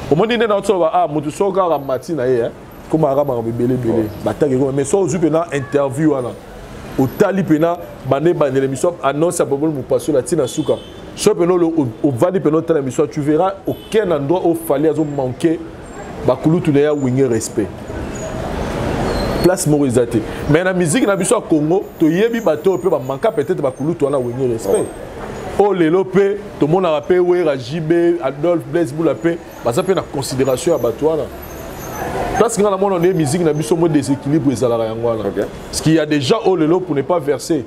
au moment donné na tsoba mutu soka ra matina ye comme ara ba belé ba tagi mais so zu pena interview wana au tali pena bane banele l'émission annonce problème pour passer la tina suka so pena au vadi pena tala émission tu verras aucun endroit où fallait azo manquer ba kulutu ya wenge respect place morisate mais la musique na biso Congo to yebi bato pe ba manka peut-être ba kulutu na wenge respect oh lelo pe to mona rappel wera JB Adolphe Blaise Boula pe ba ça pe na considération à bato wana parce que na mona na musique na biso mo déséquilibre ezalaka yango wana parce qu'il y a des gens oh lelo pour ne pas verser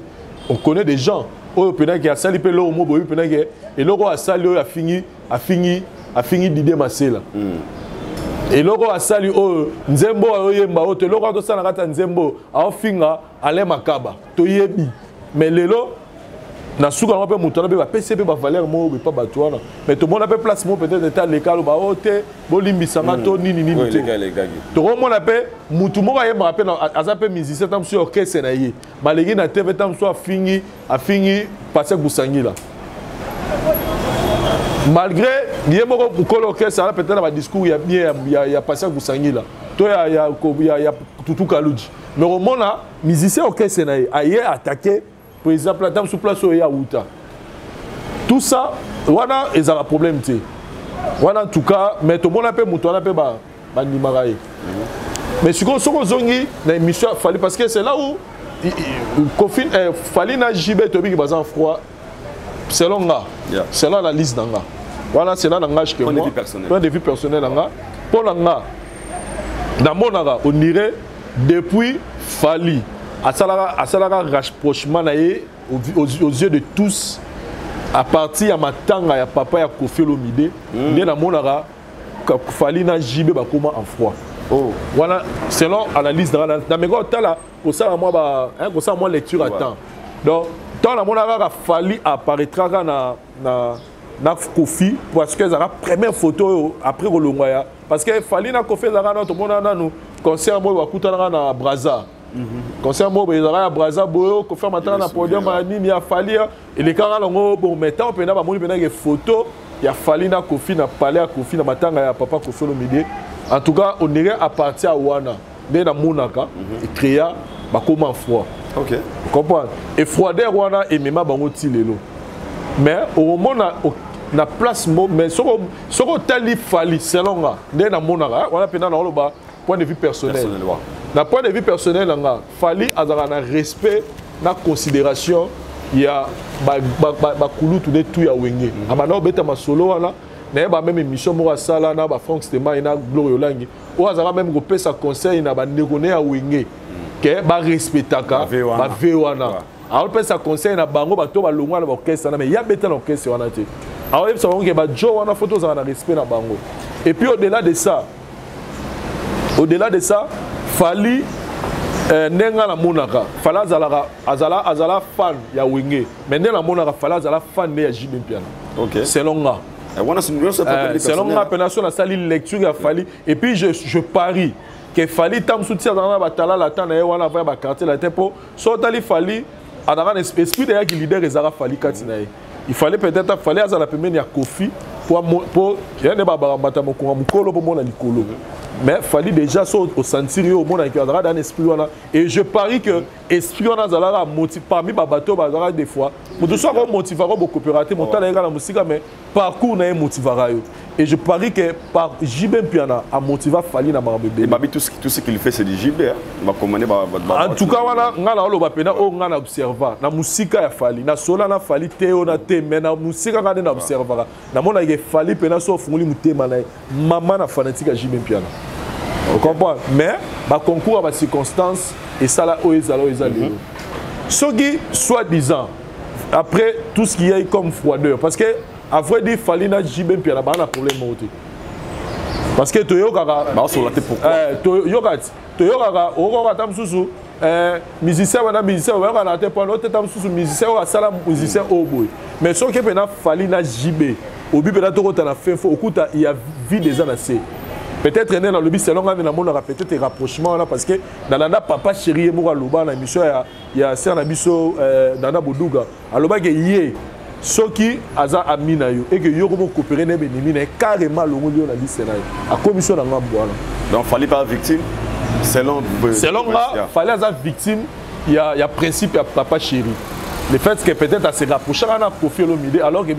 on connaît des gens oh pena qui a sali pe lo mo boyi pena ke et loko a sali a fini d'idée masela et loko asali o nzembo oyemba o te loko to sana kata nzembo a finga ale makaba to yebi mais lelo na suka ngo pe muto na be ba PCB ba valeur mo be pa batwana mais to mona pe place mo peut-être état légal ba o te bolimbisa ngato nini to ko mona pe mutu mo ba yemba pe na azape musicien tam sur orchestre na ye malegi na TV tam so a fingi passer busangila malgré il y a beaucoup d'orchestre ça peut-être dans discours il y a passé Gusangila toi il y a Tutu Kaludji mais au moment là musicien orchestre na hier attaqué par exemple la sous place ya Outa tout ça voilà ils ont un problème tu voilà en tout cas mais tout le monde appelle muto on appelle ba ndimaraye mais ce qu'on zongi na émission fallait parce que c'est là où confine fallait na JB to bi bazan froid selon nga selon la liste d'anga voilà c'est là langage que moi point de vue personnel d'anga pour l'anga dans mon anga on irait depuis Fali à salara rapprochement aux yeux de tous à partir ya matanga ya papa ya Kofi Olomide ndé na mon anga Fali na JB ba comment en froid voilà selon analyse d'anga dans mes gars là pour ça moi ba pour ça moi lecture à temps donc tant la mon anga Fali apparaîtra na Kofi parce que ça la première photo après Rolongoya parce que Fali na Kofi za na to mona na nous concert mo wa kutana na Braza concert mo ba za Braza boyo Kofi matana na podium nini ya Fali et les kanga longo bon mettant pena ba moni pena que photo ya Fali na Kofi na palais à Kofi na matanga ya papa Kofi Olomide en tout cas on irait à partir à Wana dès na monaka et créa ba comment froid OK comprendre et froideur Wana et même bango ti lelo mais au moment na place mais soko tali Fali selon nga ndé na monaka wana pena na loba point de vue personnel na point de vue personnel nga Fali azala na respect na considération ya ba kulutu de tout ya wenge amana obeta masolo wana na ba même émission mo sala na ba Frank Stema ina Glory Olangi o azala même go pesa conseil na ba nekone ya wenge ke ba respectaka ba vewana alors pesa conseil na bango ba to ba longwa na orchestre na mais ya beta na orchestre wana te alors il faut que ba jo wana photo za na respect na bango et puis au-delà de ça Au-delà de ça, Fally nenga la monaka, Fally azala fan ya Wenge, mais nenga la monaka Fally azala fan de JB Mpiana. OK. Selon moi. Selon moi, la salle lecture ya Fally et puis je parie que Fally tam soutien dans la batala la temps na wana va ba quartier la tempo, so tali Fally adara esprit de qui leader ezara Fally katina. Il fallait peut-être Fally azala pemeni ya Kofi pour rien ne ba barambata moko mukolo pour mona likolo. Mais Fally déjà au sentir au monde qui a un esprit et je parie que esprit on a motivé parmi les bateaux bazara des fois pour tout ça on motive beaucoup coopératif mon talent la musique mais parcours na motivera et je parie que par JB Mpiana a motivé Fally na mabebe et tout ce qu'il fait c'est du JB va commander en tout cas wana ngana lo bapena o ngana observa na musique ya Fally na sola na Fally teo na te mais na musique ngana na observera na mona ke Fally pena so funguli mutema na maman na fanatique ya JB Mpiana. On comprend, mais le concours à circonstances et ça là, ce qui, soi-disant, après tout ce qu'il y a comme froideur, parce que, à vrai dire, Fally n'a JB Mpiana, il y a un problème. Parce que tu musicien, mais ce qui est Fally n'a JB, au but il y a vie des années. Peut-être dans le but c'est long peut-être rapprochement là parce que dans la papa chéri mo loba na émission il y a c'est na biso Nana Boduga aloba que yé soki aza amina yo et que yo ko coopérer na benimi na carrément longo yo na lycée na a commission na ngambo wana donc Fally pas victime selon là Fally aza victime il y a principe ya papa chéri. Le fait que peut-être à se rapprocher à Kofi Olomide alors que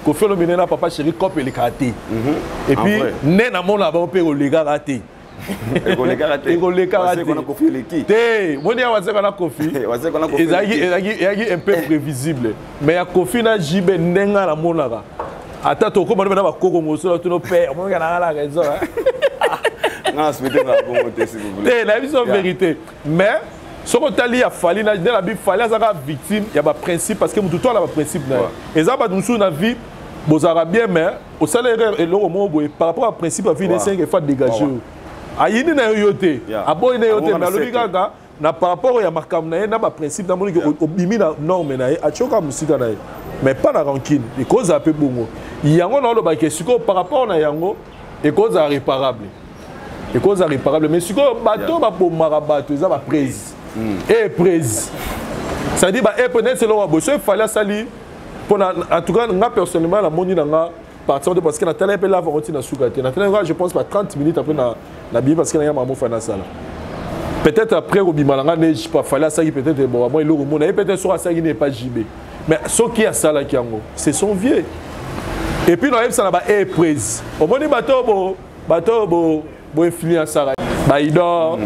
Kofi Olomide n'a papa chéri cop et les karaté. Et puis né na mon là-bas on peut les karaté. Les karaté. Té, moi ni awaze kana Kofi. Un peu prévisible. Mais ya Kofi na JB nenga na mon là. Ata to ko na ba koko moso to no père, moi kana la raison. Non, c'est peut-être la bonté s'il vous plaît. Té, la vision vérité. Mais ce qu'on t'a dit à Fally, dans la Bible, Fally a un victime, il y a un principe, parce que tout le monde a un principe. Et ça, dans la vie, vous avez bien, mais au salaire et l'eau, par rapport au principe, la vie des 5 fois dégagé. Il y a un yoté, à bon il y a un par rapport à un principe, il y a un norme, mais pas la rancune, les causes un peu bon. Il y a un question par rapport à Yango, les causes irréparables. Les causes irréparables, mais si vous bateau, pour marabato, ils ont prise. Et prise. Ça dit, peut-être c'est le il fallait salir. En tout cas, moi personnellement, la monnaie n'a partir parce que la télé peut l'avoir aussi dans Soukate. Je pense pas 30 minutes après la bible parce qu'il y a un maman fait dans la salle. Peut-être après, au Bimalanga, je pas fallait ça peut-être bon, moi il le monde peut-être sur ça il n'est pas JB. Mais ce qui a ça là qui c'est son vieux. Et puis dans ça là est prise. Au moins bateau influence ça. Baïdor,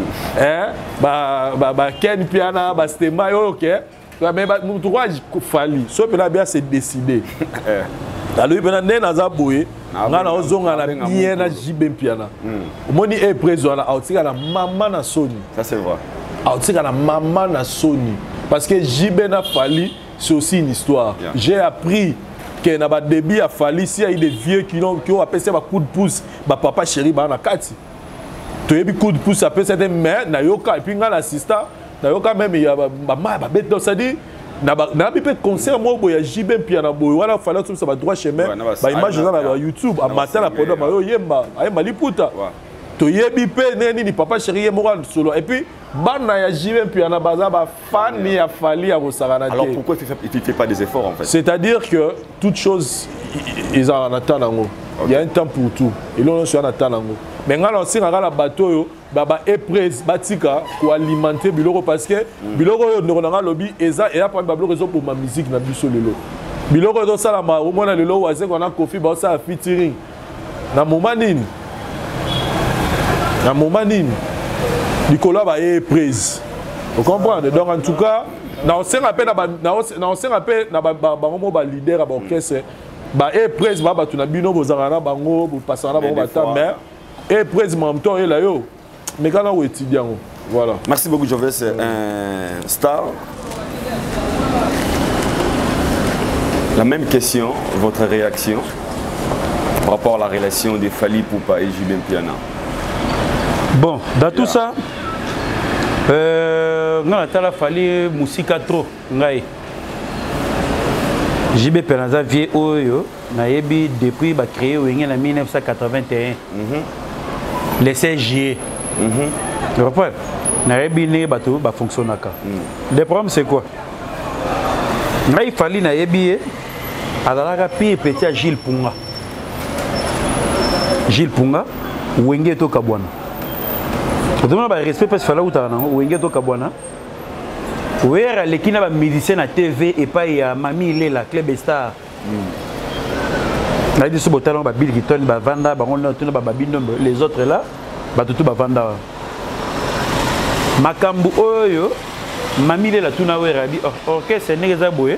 Ken Piana, Stema, ok. Mais mon droit Fally. Ce que là bien c'est décidé. Alors il y a un aboué. On a un zone à la bien à JB Mpiana. Moni est présent là. Outsika la maman na Sony. Ça c'est vrai. Outsika la maman na Sony. Parce que JB na Fally c'est aussi une histoire. J'ai appris que na ba début à Fally si il y a des vieux qui ont appelé ça coup de pouce, papa chéri ba na kati. Tu as coup de pouce après c'était mais na yoka et puis nga l'assistant na yoka même il y a maman ba bête donc ça dit na bi peut concert moi boya JB Mpiana boy wala Fally tout ça ba droit chemin ba image na YouTube à matin la pendant ba yo yemba ay maliputa to yebi pe neni papa chéri moral solo et puis bana ya JB Mpiana baza ba fan ya Fally ya Rosarana. Alors pourquoi il fait pas des efforts en fait? C'est-à-dire que toute chose ils en attendent en haut. Il y a un temps pour tout. Et là on est en attendant. Mais quand on sait la bateau baba est prêt batika pour alimenter biloko parce que biloko no na lobby eza et après bablo raison pour ma musique na biso lelo. Biloko do sala ma au moins lelo waze qu'on a Kofi ba ça featuring. Na moment nini? Na moment nini? Nicolas ba est prêt. Vous comprenez? Donc en tout cas, na on sait rappelle na ba leader ba orchestre ba est prêt ba tu na bino bozarana bango bo pasana bango bata mais et président en même temps il là yo mais quand on étudiant voilà. Merci beaucoup Joves, un star. La même question, votre réaction par rapport à la relation de Fally Ipupa et JB Mpiana. Bon, dans tout ça, il fallu musika trop. JB Penaza vie oyo nayebi depuis ba créé en 1981. Le 16 juillet. Tu comprends? Nayebi né bato ba fonctionnaka. Le problème c'est quoi? Il fallait nayebi azalaka petit à Gilles Punga. Gilles Punga wenge to kabwana. Tu demande ba respect parce que fallait utana wenge to kabwana. Ouera lekina ba musicien na TV et pas ya Mami Lela Club Star. Na dit ce botalon ba Bill Giton ba vanda ba on tuna ba binombe les autres là ba tutu ba vanda. Makambu oyo Mami Lela tuna ouera bi orchestre neza boye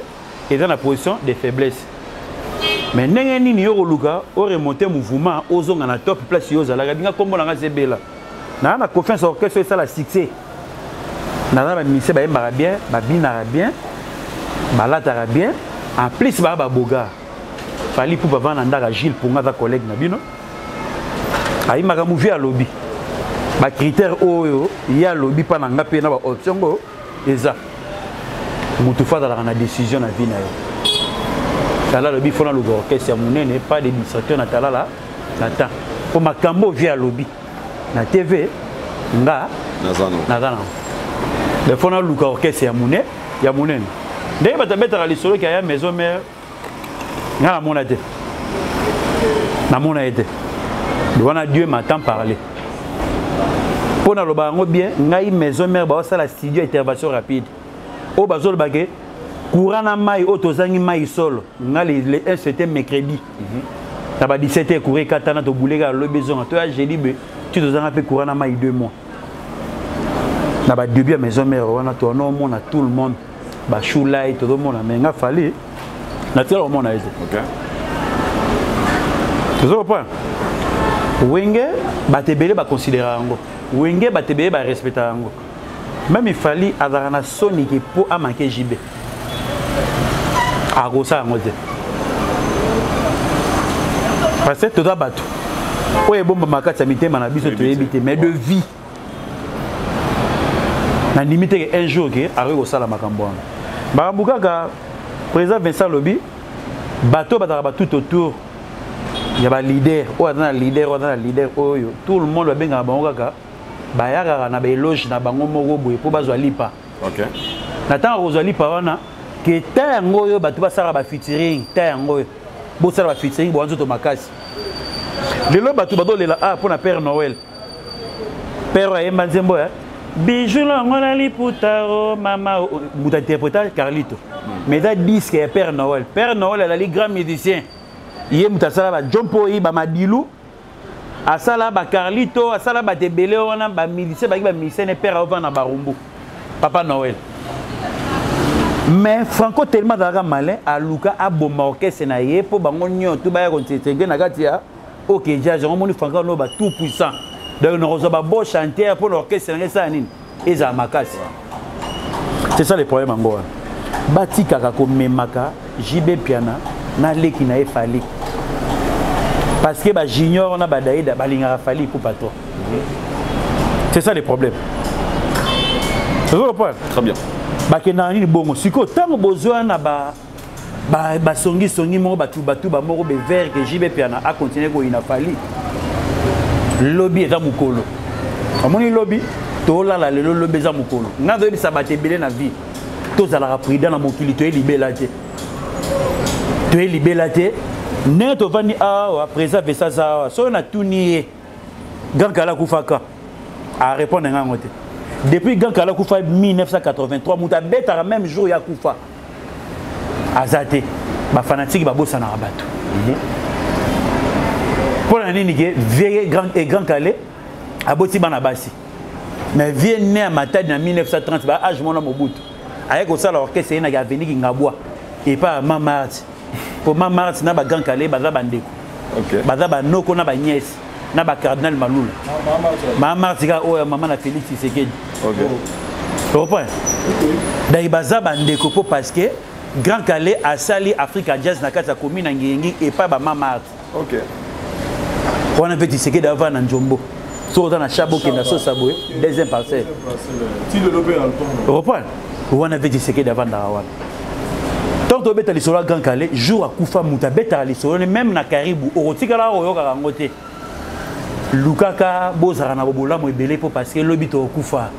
et dans la position de faiblesse. Mais ndenge nini yo luka o remonter mouvement ozonga na top place yo zala binga kombo na ngazebela. Na confiance orchestre ça la succès. Nana ba mise ba yembara bien, ba binara bien, ba latara bien, en plus ba boga. Fali pour ba vana ndaka Gilles Punga za collègue na bino. Ayi maka mouvi à lobby. Ba critère oyo, ya lobby pa na ngape na ba option go eza. Mutu fa dans la décision na vie na yo. Tala lobby fona lo orchestre ya munene pas de distracteur na tala la nata. Pour makambo via lobby. Na TV nga nazana. Le fond a luka orchestre ya mouné ya mounen ndenge batabetaka lisolo ki ya maison mère nga na mona te na mona ete wana Dieu m'entend parler pona loba ngo bien ngai maison mère ba sala studio intervention rapide o bazolo bake courant na mai otozangi mai solo nga le c'était mercredi na ba 17h courir katana to boulega le besoin to ya jeudi be tu tozanga pe courant na mai 2 mois. Na ba début à maison mère on a tout le monde ba choulai tout le monde mais nga fallait na tel au monde a été OK tu vois pas wenge ba tebele ba considérer ngo wenge ba tebele ba respecter ngo même il fallait avoir na soni qui pour a manquer JB a gosa ngo te parce que tout da bato oye bomba makata mitema na biso to yebite mais de vie. Na limité un jour que arrive au sala makambo. Barambuka ka président Vincent Lobby bateau batara tout autour. Il y a ba leader, oyo tout le monde va benga bango ka bayaka na ba éloge na bango moko boye po bazwa lipa. OK. Na tant ozwa lipa wana que tango yo bato basala ba featuring, tango bo sala ba featuring bo nzoto makasi. Lelo bato badolela pour na Père Noël. Père Ayemba Nzembo bijou l'angola liputaro mama muta interpréter Carlito mais da disque et Père Noël elle a les grands musiciens yé muta sala ba Jompo ba Madilu asala ba Carlito asala ba tebele wana ba musicien ba musicien Père avant na barumbu Papa Noël mais Franco tellement daga malin a luka aboma orchestre na ye po bango nyoto ba ya kontetenge na kati ya OK jazz on moni Franco no ba tout puissant. Donc nous avons beau chanter pour l'orchestre et ça makasi. C'est ça le problème en Goa. Bati kakako memaka JB piana na leki na efali. Parce que ba junior na ba daïda ba linga fali pour pas toi. C'est ça le problème. C'est ça le problème. Très bien. Ba kena ni bongo siko tango besoin na ba songi mo batu ba moko be vert que JB piana a continuer ko ina fali. Lobby est à Mukolo. Amoni lobby, to la la le lobby za Mukolo. Na do bisa ba tebele na vie. To za la prida na mokili to libelate. To libelate. Ne to vani a présent vesa za so na tuni Gankala Kufaka a répondre nga ngote. Depuis Gankala Kufa 1983 muta beta même jour ya Kufa. Azate ba fanatique ba bossa na rabato. Pour la nini grand calais à Boti Banabasi. Mais vient né à Matadi en 1930, bah âge mon Mobutu. Avec au ça l'orchestre il y a venu Ngabwa et pas Mamart. Pour Mamart na ba grand calais baza bandeko. OK. Baza ba noko na ba nièce na ba cardinal Malula. Mamart ga o maman na Félix Tshisekedi. OK. Tu comprends? Dai baza bandeko parce que Grand Calais a sali Africa Jazz na kata commune ngengi et pas ba Mamart. OK. On avait dit que d'avoir un Njombo. Sur dans la chabo qui est dans ce saboué, deuxième parcelle. Si le lobé a le temps. Reprends. On avait dit ce qui est d'avant d'Arawan. Tant que tu as les sols à Grand Calais, jour à Koufa Mouta, bêta les sols, même na Caribou, au Rotikala, au Yokarangote. Lukaka, Bozarana, Bobola, moi, belé pour parce que le bito au Koufa.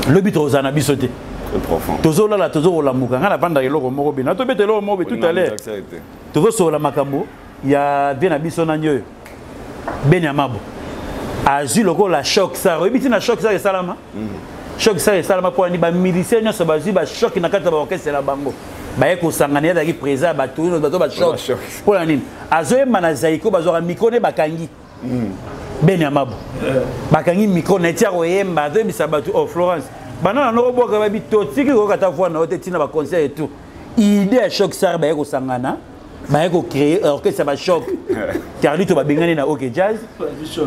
Le bito aux anabisoté. Très profond. Tozo là, tozo la mouka, on a pas d'ailleurs le mot bien. Tu bêtes le mot tout à l'heure. Tozo sur la Makambo, il y a bien habillé Nanyeux, Benyamabo. Azul loko la choc ça, rebiti na choc ça et salama. Choc ça et salama pour ni ba miliciens no so bazu ba choc na kata ba orchestre la bango. Ba eko sangania da ki présent ba tout bato ba choc. Pour la nini. Azoe manazaiko bazora mikone bakangi. Benyamabo. Bakangi mikone tia royemba de bisabatu oh Florence. Bana no boka ba bito tiki ko kata fois na hôtel tina ba concert et tout. Idée à choc ça ba eko sangana. Ba eko créer orchestre ba choc. Carlito ba bengani na OK Jazz.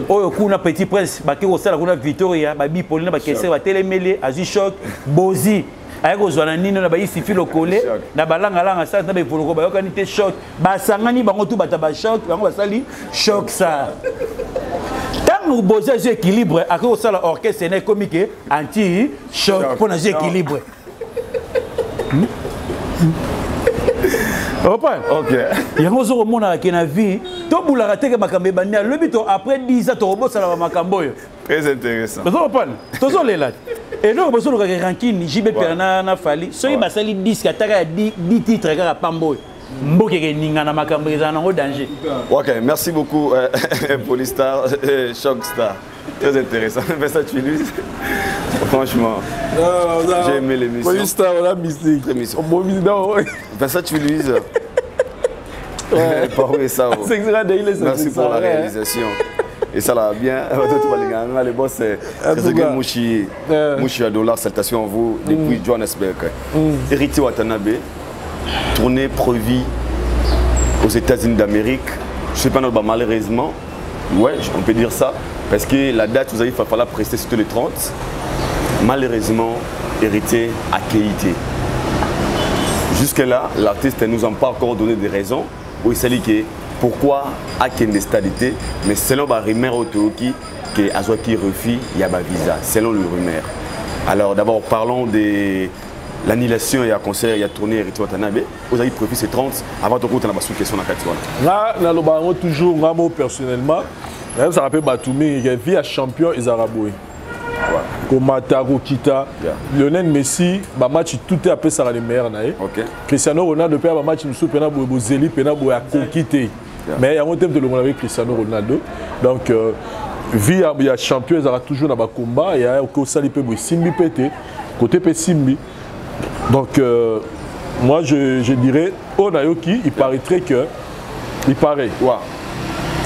Oyo kuna Petit Prince ba ki ko sala kuna Victoria ba bi Pauline ba kese ba telemele azu choc Bozi. Ayeko zwana nino na ba isifi lokole na balanga langa sa na ba poloko ba yokani te choc. Ba sangani bango tu bata ba choc bango ba sali choc ça. Tant Bozi azu équilibre ako sala orchestre na comique anti choc pour na équilibre. Ok. Il y a un autre monde qui a vie. Tout le monde a raté que Makambe Bania. Le but après 10 ans, tu robot ça la Makamboyo. Très intéressant. Vous comprenez? Tous les là. Et nous on a un ranking JB Perna na Fali. So il basali 10 kataka 10 titres à Pamboy. Mboke ke ninga na Makambe za na danger. OK, merci beaucoup Polystar Shockstar. Très intéressant. Ça tu lui. Franchement, j'ai aimé l'émission. Polystar on a mystique. Ça tu lui. Merci pour la réalisation. Et ça l'a bien. Les boss, c'est Mouchi Adolar, salutations à vous depuis Johannesburg. Héritier Watanabe, tournée prévue aux États-Unis d'Amérique. Je ne sais pas, malheureusement, ouais, on peut dire ça, parce que la date, vous avez fallu prester c'était le 30. Malheureusement, Héritier a quitté. Jusque-là, l'artiste ne nous a pas encore donné des raisons. Où il s'agit que pourquoi a qu'il des stabilités, mais selon la rumeur autoki que Azoaki refuse, il y a un visa, selon le rumeur. Alors d'abord parlons de l'annulation et à concert et à tournée Héritier Watanabe. Vous avez profité ces 30 avant de compter la question à Katiwana. Là, nous toujours moi personnellement, ça rappelle Batoumi, il y a champion Izaraboué. Comme Taro Kita, Lionel Messi, le match tout est appelé ça les meilleurs. Cristiano Ronaldo, depuis le match, nous sommes pour Zeli, pour quitter. Mais il y a un thème de le avec Cristiano Ronaldo. Donc, vu il y a champion, il y a toujours dans le combat, il y a aussi le Simbi pété, côté Simbi. Donc, moi je dirais, Onayoki, il paraîtrait que,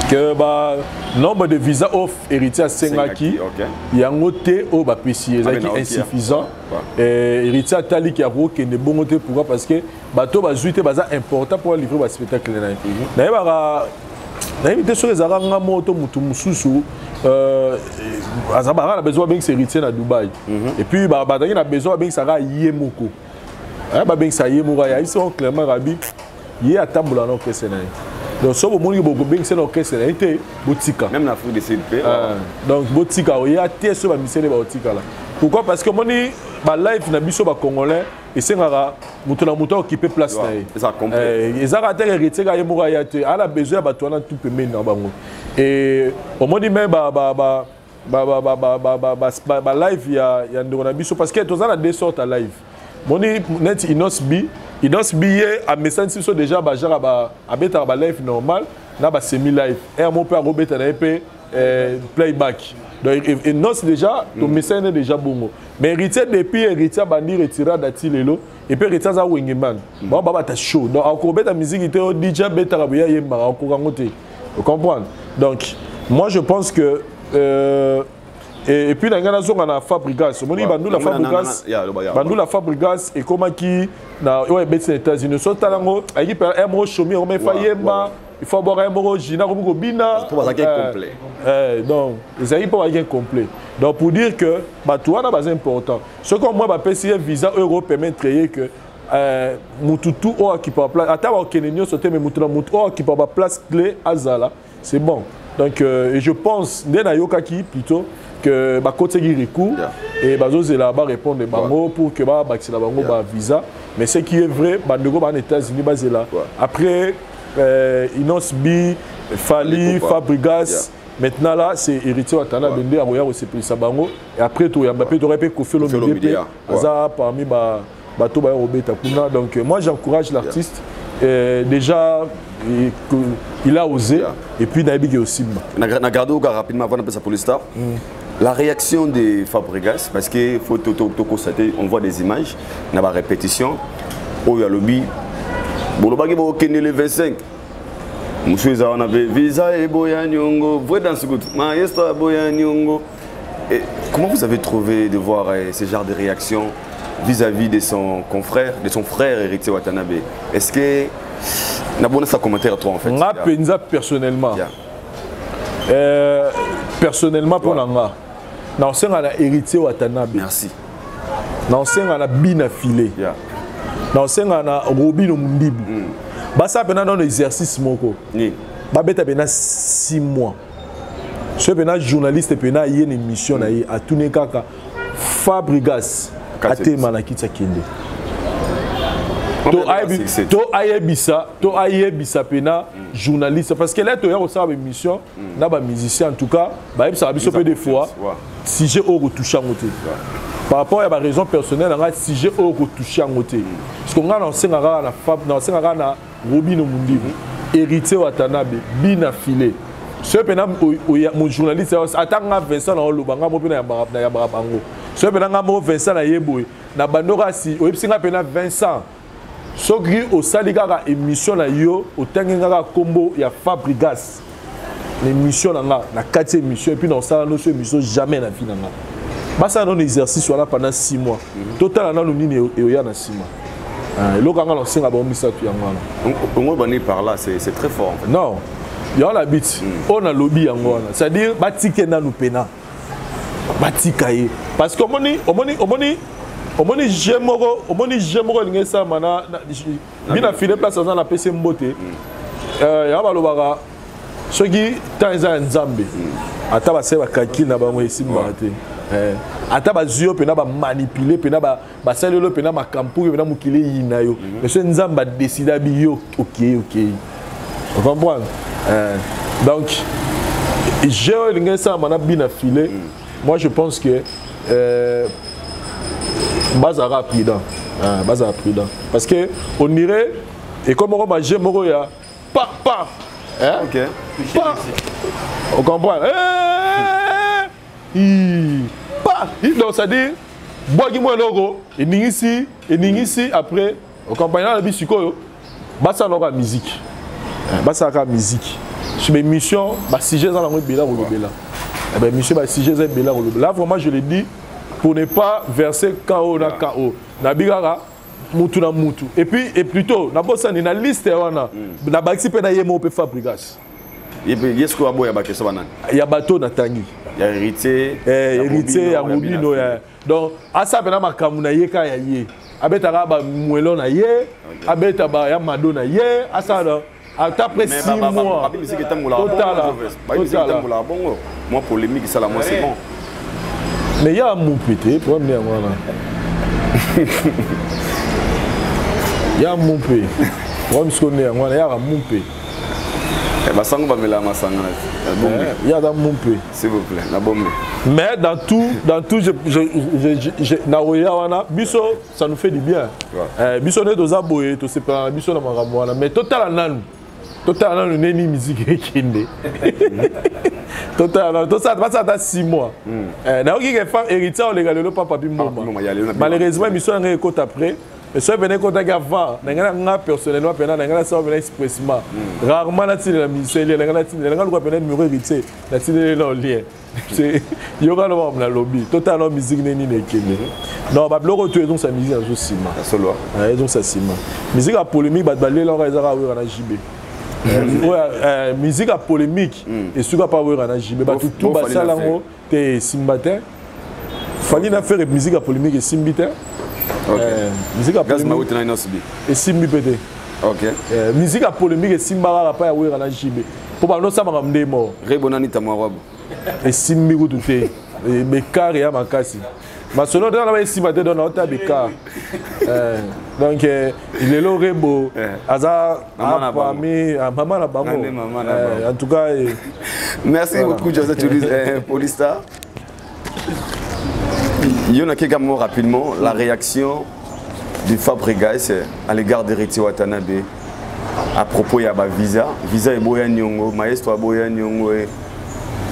que nombre de visas off héritier à Sengaki, il y a un côté au Bapessi, insuffisant. Héritier à Tali qui a qui est bon côté pourquoi parce que bateau bazuite baza important pour livrer le spectacle. D'ailleurs, invité sur les arabes moto mutumususu, azabara a besoin d'un héritier à Dubaï. Et puis badani a besoin d'un sara yemoko. Ben ça yemoko, ils sont clairement rabi. Il y a tamboula non précédent. Donc, si vous avez un c'est l'orchestre, c'est Botika. Même la foule de CLP. Donc, Botika, il y a des choses qui sont Botika. Pourquoi? Parce que mon live n'a pas congolais et c'est un mouton occupé place. Ça complet. Ils ont raté héritier, il a besoin de tout le monde. Et au moment même, live, il y a un parce que tous a deux sortes de live. Mon net inosbi. Il doit se billet à message si déjà à mettre live normal, là semi live. Et à mon père Robert playback. Donc et non déjà ton message est déjà bon. Mais héritier depuis héritier bandi retiré d'ati lelo et puis héritier za wingeman. Bon baba ta show. Donc encore bête musique était DJ bête rabuya yemba encore ngote. Vous comprenez? Donc moi je pense que et puis, on a Fabregas. On a la Fabregas et comment qui aux États-Unis. Il faut avoir un mot Gina Bina. Pour avoir complet. Donc, ils n'ont pas rien complet. Donc, pour dire que tout est important. Ce qu'on moi, un visa euro permet de créer que Moututu qui peut place. Attends, Kenenio sauter mais Moututu qui peut place clé à Zala. C'est bon. Donc, et je pense, Ndena Yokaki plutôt, que bah côté qui recours et bah eux là-bas répondre bango pour que bah baxi la bango bah visa. Mais ce qui est vrai, bah nous aux États-Unis basé là. Après, Inos B, Fali, Fabregas. Maintenant là, c'est héritier Watana Bende à Royal aussi pour Sabango. Et après, tout, il y a Mbappé, tu aurais pu Kofi Olomide. Parmi bateau Robeta Kuna. Donc moi, j'encourage l'artiste. Déjà, il a osé. Et puis, Naïbi aussi. Nagardo rapidement avant d'appeler ça pour le staff. La réaction de Fabregas, parce qu'il faut constater, on voit des images, on a la répétition. Oh, il y a le lobby. Bon, le bagage est le 25. Monsieur Zahon avait visa et Boyanyongo, vrai dans ce coup, maestro Boyanyongo. Comment vous avez trouvé de voir ce genre de réaction vis-à-vis de son confrère, de son frère Héritier Watanabe? Est-ce que n'a pas ça commentaire à toi en fait? Moi, personnellement, personnellement pour l'anga, dans ce cas Héritier Watanabe. Merci. Dans ce cas Bina Filé. Dans ce cas Robin Mundibu. Basa pena dans l'exercice moko. Ba beta pena 6 mois. Ce pena journaliste pena y une émission na yi a tourner kaka Fabregas ate manakitsa kende. To ayebisa pena journaliste parce que là to ya ko sa émission na ba musicien en tout cas ba yebisa biso peu des fois sujet au retoucher ngote. Par rapport à ma raison personnelle, on a sujet au retoucher ngote. Parce qu'on a lancé na Robin Omundi, héritier Watanabe, Bina Filé. Ce pénal, mon journaliste, attends, Vincent dans le banga, mon pénal, na Yabarango. Ce pénal, mon Vincent na Yeboy, na Bandora si, au Epsinga pénal Vincent. Ce qui au Saliga émission na yo, au Tanganga combo, il y a Fabregas. L'émission na 4e émission, et puis dans ça, notre émission jamais na vie na. Bah ça, un exercice là pendant 6 mois. Total, on a eu 6 mois. Par là, c'est très fort. En fait. Non, il y a la bite. On a lobby en Ghana. C'est-à-dire, Batike na nous pena. Batikaye. Parce que on j'aime l'ingénieur mana. Bien filé place dans la PC Mbote. Il y a balobara. Ce qui tant Nzambe. Ataba seba kaki na bango ici mbate. Ataba zio pena ba manipuler pena ba salelo pena ma kampu pena mukile yina yo. Mais ce Nzamba décida bio OK. On comprend. Donc j'ai l'ingénieur ça mana bien affilé. Moi je pense que Bazara prudent. Bazara prudent parce que on irait et comme on va j'aime ya pa. OK. On comprend. Donc ça dit bois qui moi logo et ningisi après au compagnon la bisiko basa loga musique basa ka musique sur mes missions ba sujet dans la bela ou bela et ben monsieur ba sujet za bela ou là vraiment je le dis pour ne pas verser KO na bigara mutu na mutu et puis et plutôt na bossa ni na liste wana na baxi pe na yemo pe Fabregas et puis est-ce que aboya ba question banane ya bateau na tangi. Il y a héritier. Héritier, ya Robino. Donc, à ça, il y a un ye ka ya ye. Abeta ba muelo na ye. Abeta ba ya mado na ye. À ça, après 6 mois. Total. Moi, polémique, ça, moi, c'est bon. Mais il y a un mot pété. Pour me dire, voilà. Il y a un mot pété. Pour me dire, il y a un mot pété. Il y a dans mon pays. S'il vous plaît, mais dans tout, ça nous fait du bien. Biso ne doit boyer, tout c'est pas biso na maramwana. Mais total nous n'est ni musique kinde. Total, tout ça dans 6 mois. Na oki ke femme héritier on les gars le papa bimoma. Malheureusement biso na écoute après. Mais si vous venez contacter avant, personnellement, ça va expressement. Rarement, la musicien, il y a un numéro héritier, il y a un lien. Il y a un lobby. Totalement, musique n'est ni non, bah, le retour est sa musique à Sima. Ils ont sa Sima. Musique à polémique, bah, les gens ont un JB. Musique à polémique, et ce qu'on pas avoir un JB. Bah, tout bah, ça, là, t'es Simbatin. Fallait faire musique à polémique et Simbatin. Musique à polémique et Simbi pété. Musique à polémique et Simba pas à ouvrir à JB. po ba no sama ngamde mo rebonani tamarabu esimbi kutu te bekar ya makasi masolo dans la esima te dona ota bekar donc il est rebo aza apami maman la bango en tout cas merci beaucoup Joseph Toulouse Polista. Il y en a quelques mots rapidement la réaction du Fabregas à l'égard d'Heritier Watanabe à propos de la visa et Boya Nyongo maestro Boya Nyongo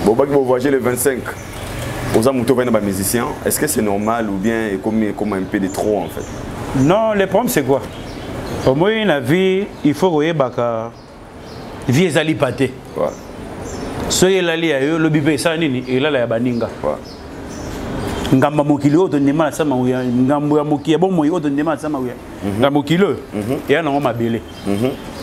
bon bah vous voyagez le 25 aux amoutons venant musiciens est-ce que c'est normal ou bien comme un peu de trop en fait? Non, le problème c'est quoi? Au moins la vie il faut que baka vie ezali paté soyez lali ayo le bibé ça nini et là la baninga ngamba mokili oto ndema sama uya ngambo ya mokili bon moyo oto ndema sama uya ngamba mokili ya na ngoma bele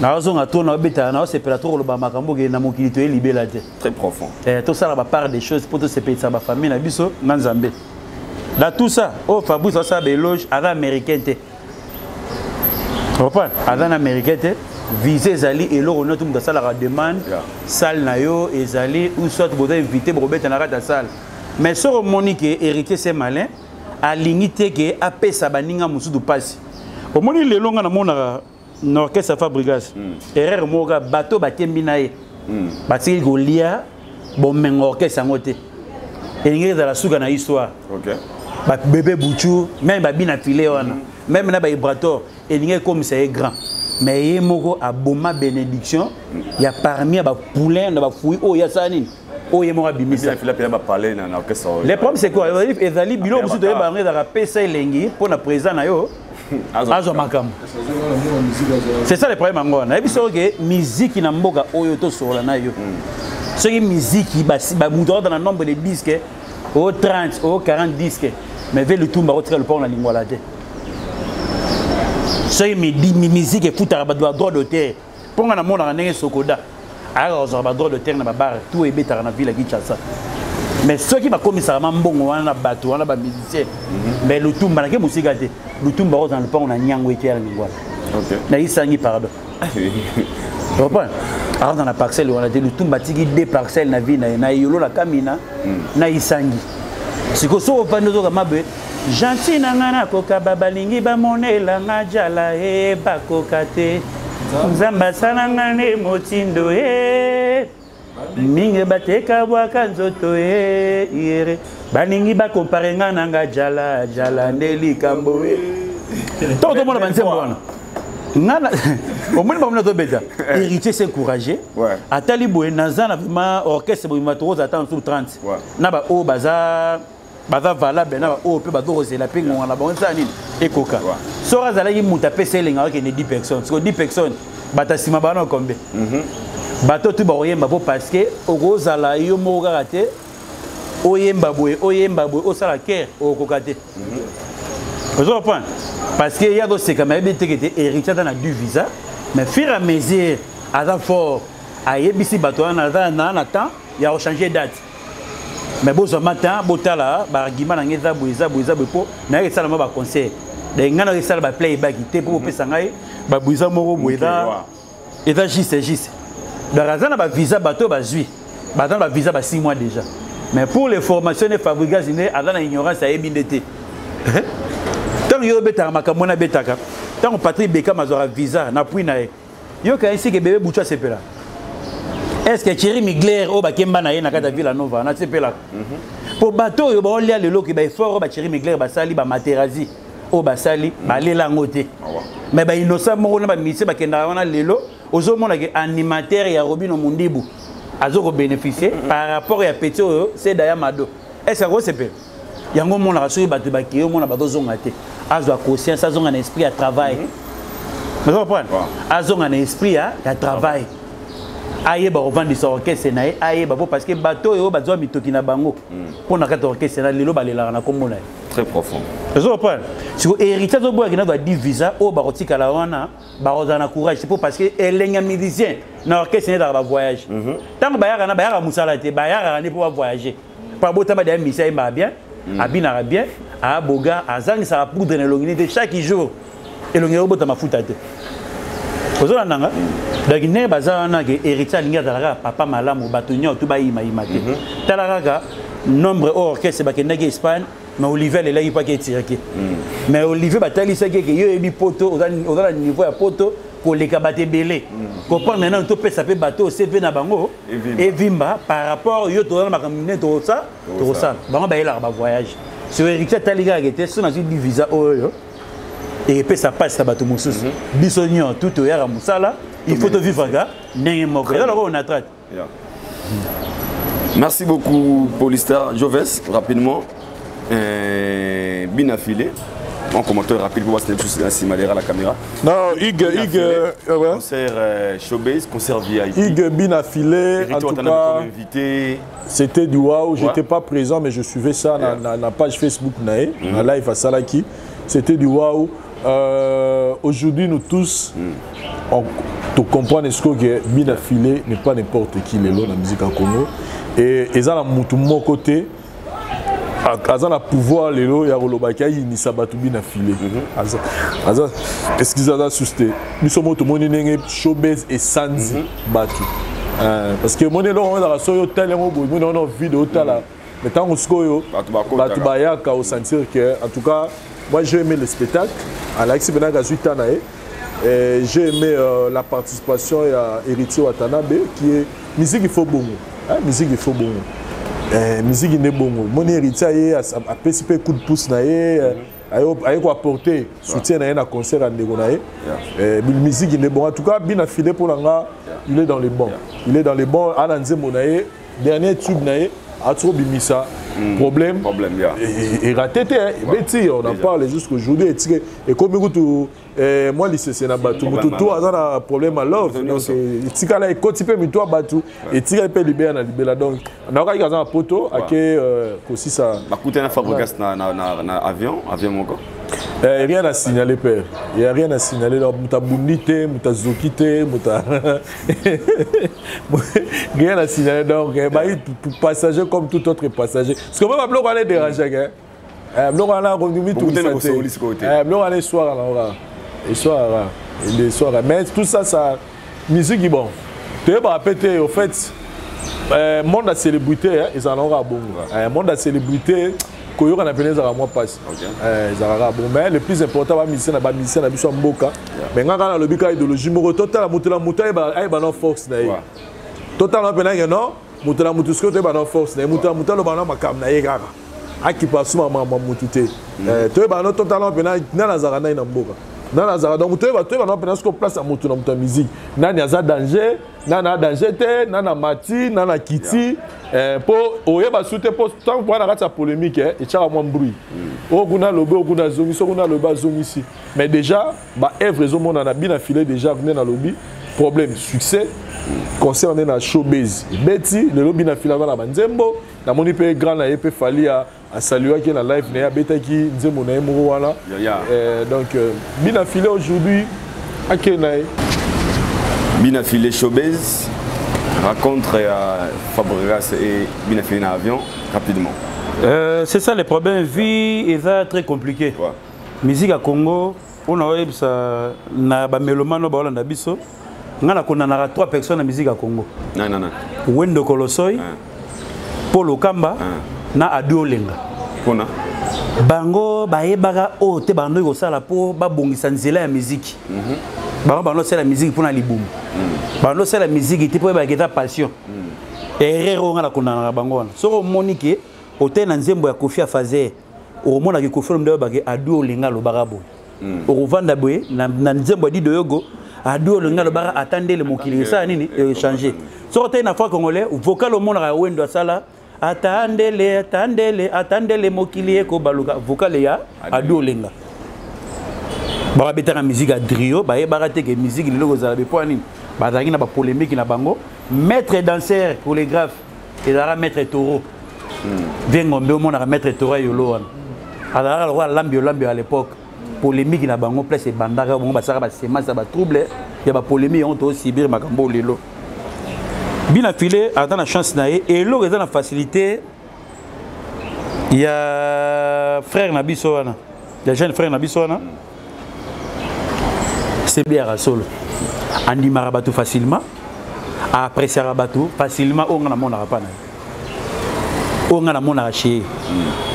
na zo nga to na beta na sepela to lo ba makambo ke na mokili to libela te très profond tout ça la part des choses pour tout se payer ça ba famille na biso na Nzambe là tout ça oh Fabrice ça be loge à l'américain te comprendre à l'américain te viser zali et l'euro notre monde ça la demande salle na yo ezali ou soit vous inviter pour beta na rata salle. Mais ce Monique héritier c'est malin à limiter que AP Sabaninga Moussoudou passe. Au moment où les longs na mona n'orchestre Fabregas erreur moga bateau batembinae bati golia bon men orchestre ngote et dans la souka na histoire OK ba bébé Bouchou même ba bina filé wana même na ba Ibrator et n'ingé comme c'est grand mais yemoko a boma bénédiction il y a parmi ba poulain na ba fouille oh ya sanini. Les problèmes c'est quoi? Ezali bilo musu to ba ngeza ka pesa elengi pour na président na yo azo makam. C'est ça le problème ngona. Et biso que musique na mboka oyo to sola na yo. Ce qui musique ba muto dans le nombre de disques au 30 au 40 disques mais vers le tout ba retirer le pont na lingua la te. Ce qui musique et fouta ba droit d'auteur. Ponga na mona ndenge sokoda. Alors, on a droit de terre dans la barre, tout est bétar dans la ville à Kinshasa. Mais ceux qui va commissaire à Mambon, on a bateau, on a musicien. Mais le tout, malgré musique, le tout dans le pont, on a Nyangwe qui est à l'Ingoal. Mais il s'agit pardon. Tu comprends? Alors, dans la parcelle, on a dit le tout bâti des parcelles, na vie, na yolo la camina, na isangi. C'est que ça, on va nous dire que gentil nangana koka babalingi ba monela ngajala e bakokate. Nzamba sanangane motindo minge bateka bwaka nzoto yere baningi ba comparer ngana jala jala ndeli kambo todo mona banzembo wana ngana au moins ba mona to beta héritier s'encourager atali boye nazana vraiment orchestre bo matros attend sous 30 na ba o baza valable na ba o pe ba doze la pingo na ba onza nini ekoka sora zalaki muta pesa elenga avec 10 personnes parce que 10 personnes bata sima bana combien bato tu ba oyemba po parce que okozala yo moka raté oyemba boye o sala care okoka te vous comprenez parce que ya do c'est comme habité que héritier dans du visa mais fur et à mesure à fort ayebisi bato na temps ya o changer date. Mais bon, matin, botala, bargima n'angeza boiza po, n'a ça le conseil. Les gens qui savent playback, ils pour pesangai, babuiza moro boida, et là juste. La raison na visa bateau bazui, bateau ba visa 6 mois déjà. Mais pour les formations de Fabregas, il est à l'ignorance à ebindete. Tant que yo beta makamona betaka, tant que Patrick Beka mazora visa na puis na yo ka ici que bébé Boucha sepela. Est-ce que Thierry Migler au bakemba na yena kata Villa Nova na sepela pour bateau yo ba lia lelo ki ba fort ba Thierry Migler ba sali ba Materazzi au basali ba lela ngote mais ba innocent mo na ba mise ba kenda wana lelo ozomona ke animateur ya Robino Mundibu azoko bénéficier par rapport ya petit c'est d'ailleurs Mado est-ce que sepela yango mona rasuri bato ba ki yo mona ba dozonga te azwa conscience azonga na esprit à travail mais vous comprenez azonga na esprit à travail. Aïe ba revendre son orchestre na aïe ba parce que bateau yo bazwa mitoki na bango pour na kata orchestre na lelo balela na komona très profond je comprends si héritier zo boya kina doit divisa o ba rotika la wana ba rozana courage c'est pour parce que elenya musicien na orchestre na ba voyage tant ba yaka musala te ba yaka ni pour voyager pas bota ba des missions ba bien abina bien a boga azangi sa poudre na longini de chaque jour et longini bota mafuta te ozona nanga donc ne bazana ke héritier linga dalaka papa malamu batonyo tout ba ima imate talaka nombre orchestre bakendaki Espagne mais Olivier là il pas qui tiré mais Olivier batali ça que yo ebi poto ozana niveau ya poto ko leka baté belé comprendre maintenant to pesa pe bateau CV na bango et vimba par rapport yo to na makamine to ça bango ba ela ba voyage sur héritier taliga était sur na visa oyo et puis ça passe à bateau moussus bisognon tout au à musala il faut te vivre là on a traité. Merci beaucoup Polystar. Joves rapidement bien affilé en commentaire rapide pour voir si c'est à la caméra. Non, Ig concert showbiz, concert VIP. Ig bien affilé en tout cas. C'était du wow, j'étais pas présent mais je suivais ça dans la page Facebook nae, en live à Salaki. C'était du wow. Aujourd'hui, nous tous, on comprend que bien affilé n'est pas n'importe qui les lots dans la musique en Congo. Et ils ont mon côté, ils ont le pouvoir les lots, il y a Rolobaka, il n'y a pas bien affilé. Est-ce qu'ils ont susté? Nous sommes tout le monde showbiz et sans battu. Parce que mon élo on a la soyo tel on a vidéo tel mais tant qu'on se coyo, battu bayaka au sentir que en tout cas moi j'ai aimé le spectacle. Alexis Benaga Zuitanae. J'ai aimé la participation à Héritier Watanabe qui est musique il faut bon. Musique il faut bon. Musique il est bon. Mon héritier a participé coup de pouce nae a quoi apporter soutien à un concert à Negonae. Musique il est bon. En tout cas bien affilé pour l'anga, il est dans les bons. Il est dans les bons. Ananze Monae dernier tube nae a trop bimisa. Problème et raté on en parle jusqu'aujourd'hui et comme moi c'est na batu tout a problème à love donc tika la écoutez mais toi batu et tika peut libérer na libéra donc on a gazan poto ake aussi ça ba coûter na fabrication na avion mon gars. Rien à signaler, père. Il n'y a rien à signaler. Mouta Bounité, Mouta Zokité, Mouta. Rien à signaler. Donc, passager comme tout autre passager. Parce que moi, je vais aller déranger. Je vais aller soir. Mais tout ça, ça. Musique est bon. Tu vas répéter, au fait, monde à célébrité, ils en auront bon. Monde à célébrité. Koyo on appelle ça moi passe mais le plus important va mission na mission na biso mboka mais ngaka na lobika idéologie moko total mutela mutai ba na force na ye total na pena non mutela mutusko te ba na force na mutela mutelo ba na makam na ye kaka akipa suma mama mutute to ba no total na pena na zara na mboka na zara donc to ba na pena sko place à mutu na muta musique nani aza danger nana danger te nana mati nana kiti pour oyeba soute pour tant pour na kata polémique et tchara moins bruit okuna lobe okuna zongi sokuna loba zongi ici mais déjà ba œuvre zo mona na bien affilé déjà venir na lobby problème succès concerné na showbiz beti le lobby na filava na banzembo na moni pe grand na pe fali à saluer qui na live na betaki nzembo na mo wana donc bien affilé aujourd'hui akenae bien affilé showbiz rencontre à Fabregas et bien affilé dans l'avion rapidement. C'est ça le problème, vie est très compliqué. Musique à Congo, on a eu ça na ba melomano ba Hollande biso. Ngana kona 3 personnes à musique à Congo. Non. Wendo Kolosoi, Paul Okamba, na Adu Olenga. Kona bango baebaka o te bando ko sala po ba bongisa nzela ya musique. Bando c'est la musique pour na libumu. Bando c'est la musique te po ba keta passion. Erreur ngana kona bango wana. So monike ote na nzembo ya Kofi Afaze o mona ki Kofi Olomide ba ke Adu Olenga lo barabo. O kovanda boye na nzembo di doyogo Adu Olenga lo bara attendez le mokili ça nini changer. So ote na fois congolais vocal o mona wendo sala attendez mokili ko baluka vocal ya Adu Olenga. Ba betaka musique à trio ba e barate que musique le logo za be poani ba zangi na ba polémique na bango maître danseur chorégraphe et la maître taureau vengombe o mona maître taureau yolo wana ala roi lambio à l'époque polémique na bango place bandaka bango ba saka ba semence ba trouble ya ba polémique on to sibir makambo lelo bien affilé attend la chance na et lo raison la facilité il y a frère Nabiso wana il y a jeune frère Nabiso wana c'est bien à solo andimaka bato facilement appréciera bato facilement onga na mona rapana onga na mona chez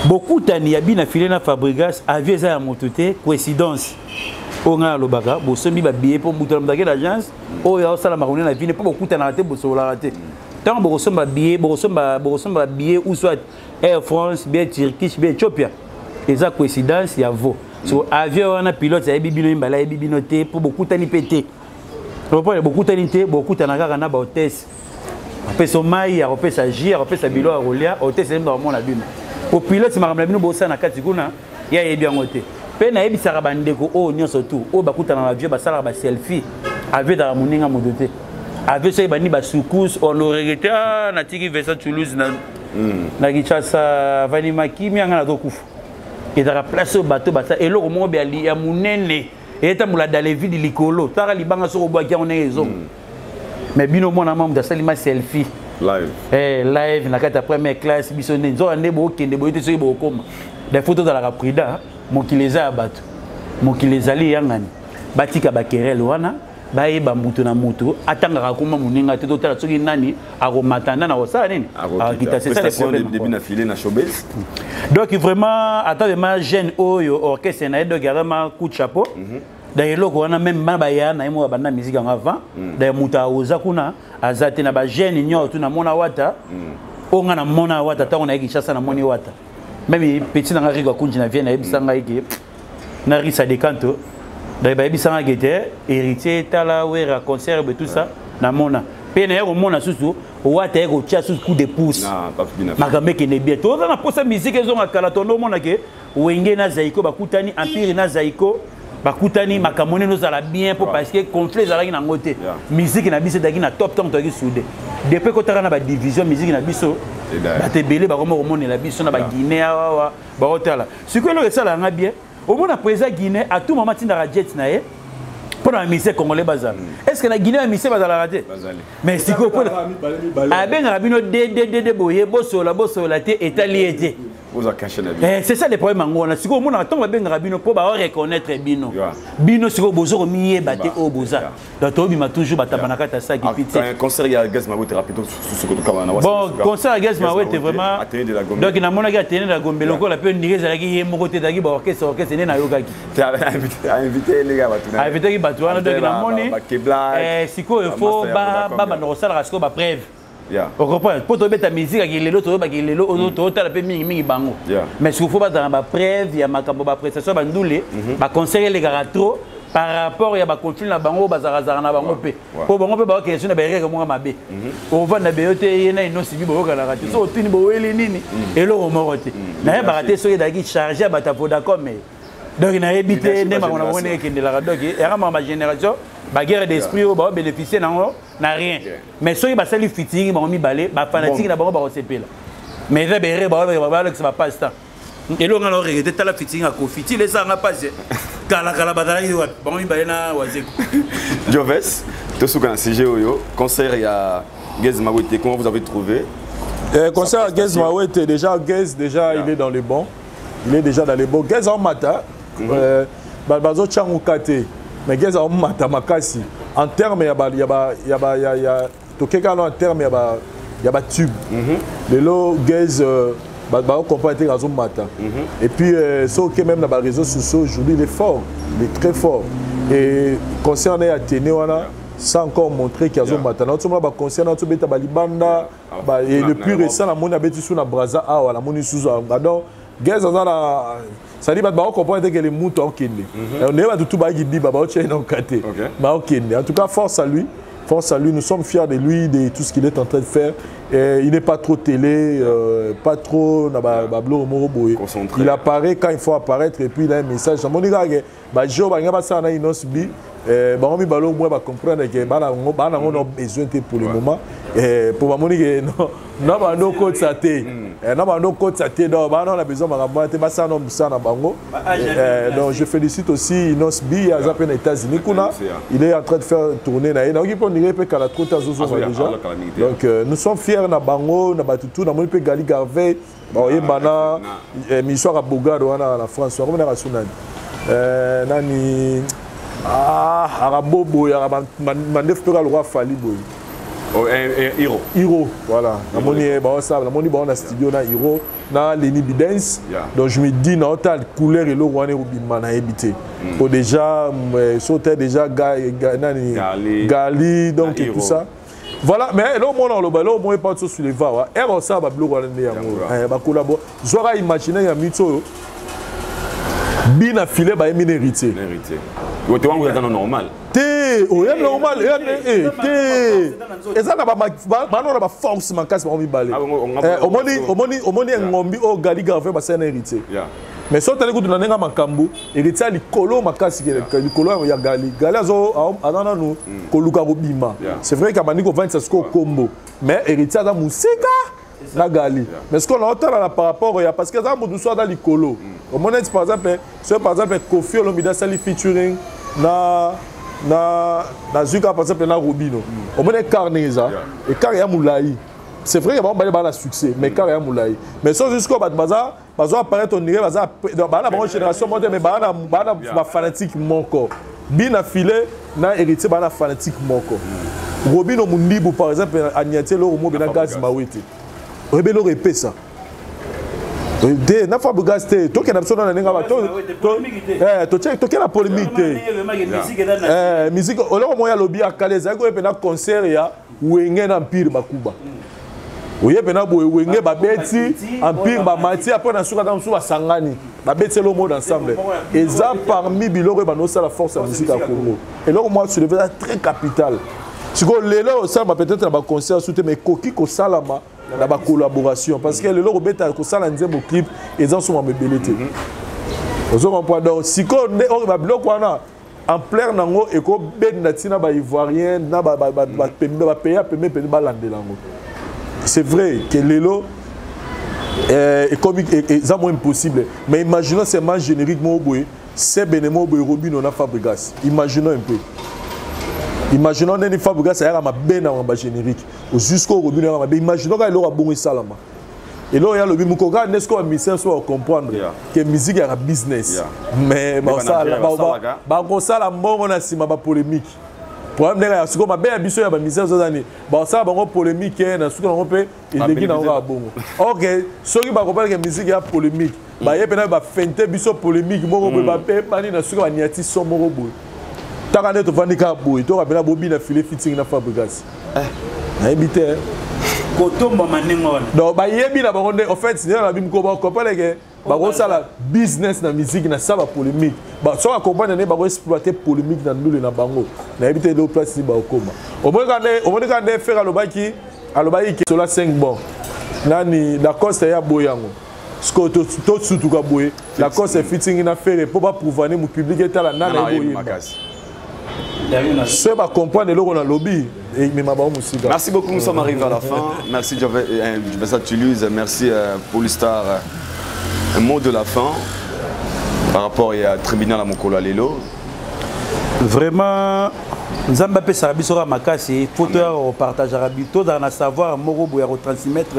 beaucoup tani yabina filé na Fabregas avieza ya mototé coïncidence onga lobaka bosombi ba billet pour mutu na l'agence oyo sala marone na vine pour beaucoup tana raté bosola raté tant bosomba billet bosomba billet ou soit Air France bien Turkish bien Ethiopia eza coïncidence ya vo so avion wana pilote ya bibino imbala ya bibino te pour beaucoup tani pété beaucoup de beaucoup de na ba hôtesse après son maï après sa gie après sa bilo à rolia hôtesse même dans mon abîme au pilote makamla bino bosa na kati kuna ya yebi ngote pe na yebi sara bandeko o nyonso tout o bakuta na avion ba sala ba selfie avec dans moninga modoté avec ça bani ba soukous on regretté na tiki Vincent Toulouse na Kinshasa vani makimi anga na dokufu et dans la place au bateau basa et lo mo bien ya munene et tamula dans les villes likolo tara libanga so boa ki on ezo mais bino mona mamu da salima selfie live na kata première classe biso nzo ande bo kende bo ite so bo koma des photos dans la raprida mokileza abato mokilezali yangani batika bakerel wana baye ba mutu na mutu atanga kuma muninga te totala soki nani akomatanda na osala nini akita c'est ça le problème début na filé na showbiz donc vraiment attendez ma jeune oyo orchestre na edo garama coup de chapeau d'ailleurs loko wana même ba ya na imo banda musique en avant d'ailleurs muta oza kuna azate na ba jeune nyoto na mona wata onga na mona wata ta ona Kinshasa na moni wata même petit na ngari kwa kunji na vient na ebisanga iki na risa de canto d'ailleurs ba ebisanga gete héritier tala wera concert et tout ça na mona pe na yako mona susu wata yako tia susu coup de pouce makambe ke ne bien to na posa musique ezonga kala tondo mona ke wenge na zaiko bakutani empire na zaiko bakutani makamone nous ala bien pour parce que conflit ezalaki na ngote musique na biso daki na top top to ki soudé depuis ko tara na ba division musique na biso batebele ba komo komone la biso na ba Guinée wa ba hotela siko lo esala nga bien au moins président Guinée à tout moment tinda jet na ye pour la musique congolais bazal est-ce que la Guinée a musique bazal raté mais siko pour a ben rabino de boye bosola te etaliété c'est ça le problème ngona siko mona atonga ben rabino pour ba reconnaître bino siko bozo miye baté o boza donc to bima toujours batabanaka ta ça qui piti un concert ya Gaz Mawete rapide sur ce kamana bon concert Gaz Mawete vraiment donc na mona ga tenir la gombe loko la pe ndike za ki ye moko te daki ba orchestre ne na yoga ki invité les gars batuna invité ki batuna donc na moni siko il faut ba no sala rasiko ba preuve on comprend pour tomber ta musique avec les lots ba ki lelo auto ta la pe mingi bango mais il faut ba dans ba preuve ya makambo ba prestation ba ndule ba conseiller les gars trop par rapport ya ba conflit na bango bazara na bango pe po bango pe ba question na ba règle mo mabe on va na beyote yena ino sibi bo kana rati so tuni bo weli nini elo morote na ba raté so yaki charger ba ta Vodacom mais donc na habité ne ma on a wone kende la donc ya ma génération ba guerre d'esprit ba bénéficier na rien mais so ba sali fitting ba mi balé ba fanatique na bango ba sepela mais za bere ba que ça va pas ça et là on a regretté ta la fitting à confiti les ça n'a pas kala badala yi ba mi balé na wazeko Joves to suka CG oyo concert ya Gaz Mawete comment vous avez trouvé concert à Gaz Mawete déjà il est dans les bons il est déjà dans les bons Gaz en matin bazo changu kate mais Gaz en matin makasi en termes il y a tokeka en termes il y a tube le lo Gaz ba comprendre raison matin et puis so que même dans les réseaux sociaux aujourd'hui il est fort il est très fort et concernant Athénée wana sans encore montrer qu'il y a un matin notre ba concernant to beta balibanda et le plus récent la mona betu sous na braza awa la moni sous donc Gaz azala ça dit ba comprendre que les moutons kende on est ba tout ba gi ba o tchena okate ba okende en tout cas force à lui, nous sommes fiers de lui, de tout ce qu'il est en train de faire. Il n'est pas trop télé, pas trop il apparaît quand il faut apparaître et puis il a un message. Je me dis comprendre que on a besoin pour le moment. Pour me dire que non, on a besoin donc je félicite aussi Inos Bi aux États-Unis. Il est en train de faire tourner donc nous sommes fiers na bango na batutu na monipe Gali Garvey ba oyebana miswa ka Bogado wana na France comme na sunani nani Arabobo, Mandef Pera, le roi Fali Boy. Hiro. Voilà. Namoni ba na studio na Hiro na Lenny Bidens. Donc je me dis na ta couleur et le roi ne robima na habité. Pour déjà sauter déjà Gali donc et tout ça. Voilà, mais là on le ballon on pas sur les va. Et on ça ba blo roi ne yango. Ba collabo. Zora imaginer ya mito. Bina filé ba émine héritier. Vous êtes normal. Oh, c'est normal. Et ça n'a pas force manquance pour m'emballer. Au moins ngombi au gali gave ba c'est héritier. Mais si tu écoutes na nenga makambu, héritier likolo makasi likolo ya gali. Gali azo anana no koluka bobima. C'est vrai qu'à maniko 20 c'est ko combo. Mais héritier da musika na gali. Mais ce qu'on entend là par rapport à parce que ça mo douceur dans likolo. Au moins par exemple Kofi Olomide sali featuring na Zuka par exemple na Robino. Au moins Carneza et Carya Moulaï. C'est vrai qu'il y a un succès, mais Carya Moulaï. Mais ça jusqu'au bazar, apparaître on dirait bazar dans génération moderne mais ba fanatique mon corps. Bien affilé na héritier ba fanatique mon corps. Robino Mundibu par exemple Agnaté lo mo bena gaz mawete. Rebelo répé ça. Na Fabregas te to ke na biso na nenga ba to check la polémique musique olo mo ya lobby akaleza ko pe na concert ya wenge na empire bakuba oye pe na boye wenge ba beti empire ba mati après na suka dans sangani ba beti le mot ensemble et ça parmi biloko ba no ça la force de la musique à Congo et là moi je le fais très capital si ko lelo ça va peut-être ba concert soute mais koki ko salama la collaboration parce que le robeta ko sala nzembo clip et en sont en bebelete ozo comprendre donc si ko on va bloquer wana en plein nango et ko ben natina ba ivoirien na ba payer ba landelango c'est vrai que lelo est comique et ça moins impossible mais imaginons c'est man générique mo boy c'est benemo boy Robino na Fabregas imaginons un peu. Imaginons que Fabregas a un ben en générique. Jusqu'au Robino, imaginons qu'il aura bon salama. Et là, il y a le Bimoukoga, n'est-ce qu'on a comprendre que la musique est un business. Mais ça, la mort, on a si ma polémique. Le problème, c'est que ma belle ambition, il y a misère aux années. Ça, il y a polémique, il y a un peu, il y a un bon. Ok, ceux qui comprennent que la musique est polémique, il y a une fente, une polémique, il y a une polémique. Takane to vandika boy to rabela bobina filé fitting na Fabregas na habité kotomba manengo donc ba yebi na bango en fait c'est na bimko ba comprendre que ba ko sala business na musique na ça ba polémique ba so comprendre ne ba ko exploiter polémique na ndule na bango na habité do place ba okoma au moins quand faire alobaki que cela 5 bon nani la coste ya boyango sko to surtout ka boy la coste fitting na faire pour pas prouver mon public est là na boy ce va comprendre le lobby. Merci beaucoup, nous sommes arrivés à la fin. Merci Vincent Toulouse, merci Polystar. Un mot de la fin par rapport à tribunal à Mokolo Lelo. Vraiment, Zambapé Sarabisora Makasi, photo au partage arabito dans la savoir Morobo et retransmettre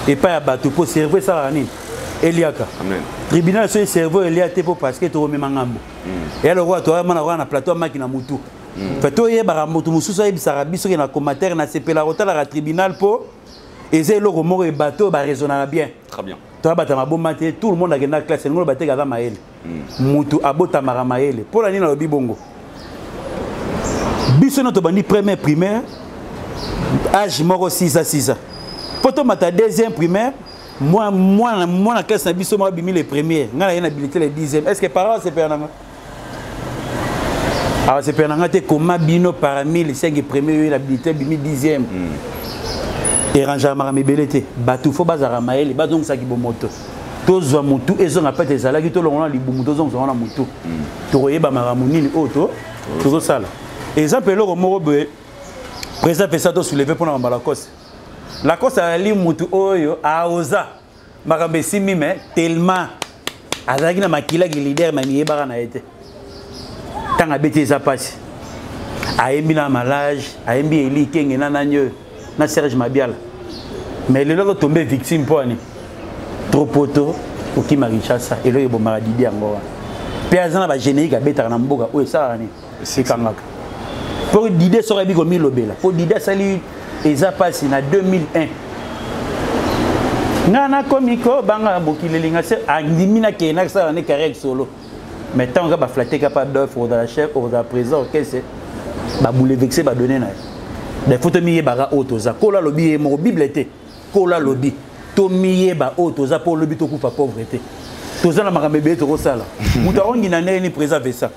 et pas à battre pour servir ça à Nîmes. Eliaka. Amen. Tribunal sur le cerveau Eliate pour parce que tu remets mangambo. Et alors quoi toi on a plateau makina mutu. Fait toi y bara mutu mususa y bisarabi sur na commentaire na CP la rota la tribunal pour et c'est le remords et bateau ba raisonnable bien. Très bien. Toi bata ma bombe tout le monde a gagné la classe ngolo baté gaza maele. Mutu abota mara maele. Pour la nina lobi bongo. Biso notre bandi première primaire âge moro 6 à 6 ans. Pour toi mata deuxième primaire moi la classe na biso moi bimi les premiers ngala yana habilité les 10e est-ce que parents c'est pernanga ah c'est pernanga te comment bino parmi les 5 premiers habilité bimi 10e et ranger mara mebelete batu fo bazara maele ba donc ça ki bomoto tozwa mutu ezonga pete ezala ki to longola libumu tozonga na mutu to koyeba mara munini oto tozo sala exemple le moko be président pesa to soulever pour na Lacoste Lacoste a li mutu oyo aoza makambe simi mais tellement azaki na makila ki leader mami yebaka na ete tanga beti za passe ayembi na malage ayembi eli kenge na nanyo na Serge Mabiala mais le loko tombé victime poani trop poto oki Marichassa et le bo maladie yango pe azana ba générique abeta na mboka oyo ça ni c'est kangaka pour l'idée serait bien comme lobela pour l'idée sali eza passé na 2001 ngana komiko banga bokilelinga se andimina kena ça ne carrière solo mais tant que ba flatter capable d'offre dans la chef ou dans la présent qu'est-ce ba boule vexer ba donner na des photos miye bara otoza kola lobby mo bible était kola lobby to miye ba otoza pour lobby to kufa pauvreté toza na makambe to ko sala mutarongi na nene préserver ça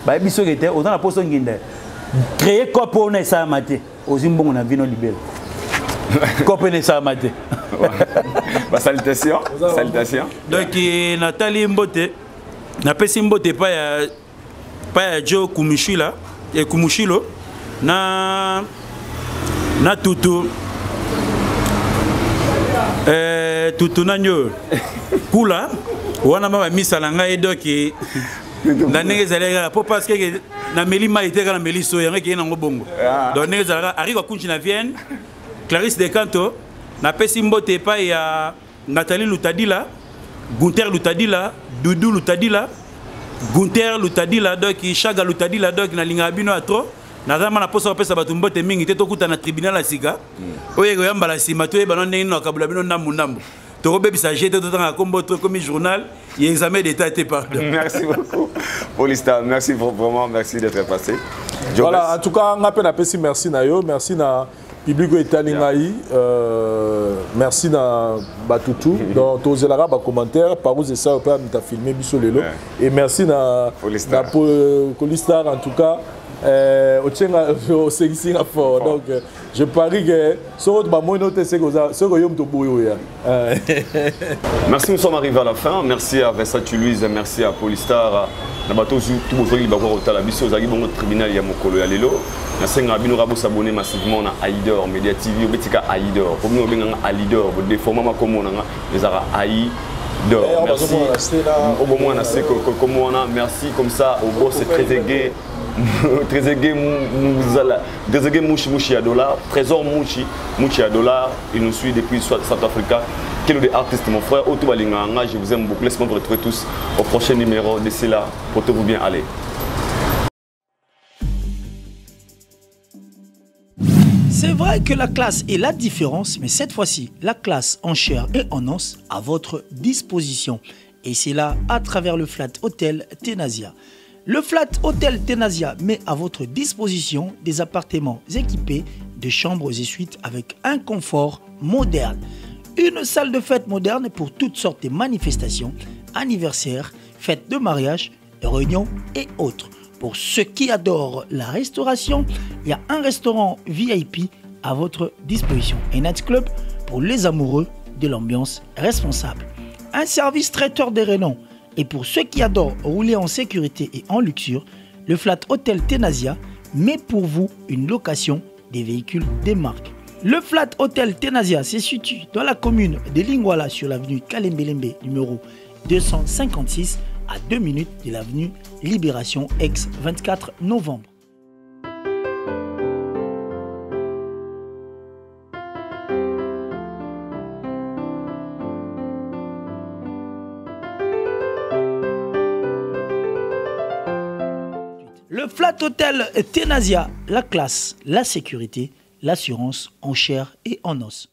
ba biso était autant la poso nginde créer copo na ça maté ozimbongo na vino libelo copo na ça maté salutation salutation donc Nathalie Mbote na pesi Mbote pa ya Joe Kumushila et Kumushilo na tutu tutu nanyo kula wana mama misala ngai doki na ndenge zalega po parce que na meli maiteka na meli so yanga ki na ngobongo donc ndenge zalega arrive kunchi na Vienne Clarisse de Canto na pesi Mbote pa ya Nathalie Lutadila Gunther Lutadila Doudou Lutadila Gunther Lutadila doki Chaga Lutadila doki na linga bino atro nazama na posa pesa batu Mbote mingi te tokuta na tribunal la siga oye ko yamba la sima to yeba no ndenge no kabula bino ndambu to bebisa jete to tanga kombo to comme journal et examen d'état était pardon. Merci beaucoup Polista, merci vraiment, merci d'être passé. Voilà, en tout cas on appelle pesi merci na yo, merci na public etalingai merci na batutu donc tozelara ba commentaire par où ça peut me filmer biso lelo et merci na Polista en tout cas au Ségissinga fort donc je parie que merci, nous sommes arrivés à la fin. Merci à Vincent Louise, merci à Polistar. Nous avons tout tribunal il y a Mokolo et Alelo. Nous avons s'abonner massivement à Aider, Media TV, à Aider. Pour nous, nous avons Aider, des formats comme on a Aider. Merci comme ça au boss Trezeguet Mouchi à dollar, Trésor Mouchi à dollar, il nous suit depuis South Africa. Quel est l'artiste mon frère, Otubalinganga, je vous aime beaucoup, laissez-moi vous retrouver tous au prochain numéro, d'ici là, portez-vous bien, allez. C'est vrai que la classe est la différence, mais cette fois-ci, la classe en chair et en os à votre disposition. Et c'est là à travers le Flat Hotel Tenasia. Le Flat Hotel Tenasia met à votre disposition des appartements équipés de chambres et suites avec un confort moderne. Une salle de fête moderne pour toutes sortes de manifestations, anniversaires, fêtes de mariage, réunions et autres. Pour ceux qui adorent la restauration, il y a un restaurant VIP à votre disposition. Un nightclub pour les amoureux de l'ambiance responsable. Un service traiteur de renom. Et pour ceux qui adorent rouler en sécurité et en luxure, le Flat Hotel Tenasia met pour vous une location des véhicules des marques. Le Flat Hotel Tenasia se situe dans la commune de Lingwala sur l'avenue Kalembelembe numéro 256 à 2 minutes de l'avenue Libération ex 24 novembre. Le Flat Hotel Tenasia, la classe, la sécurité, l'assurance en chair et en os.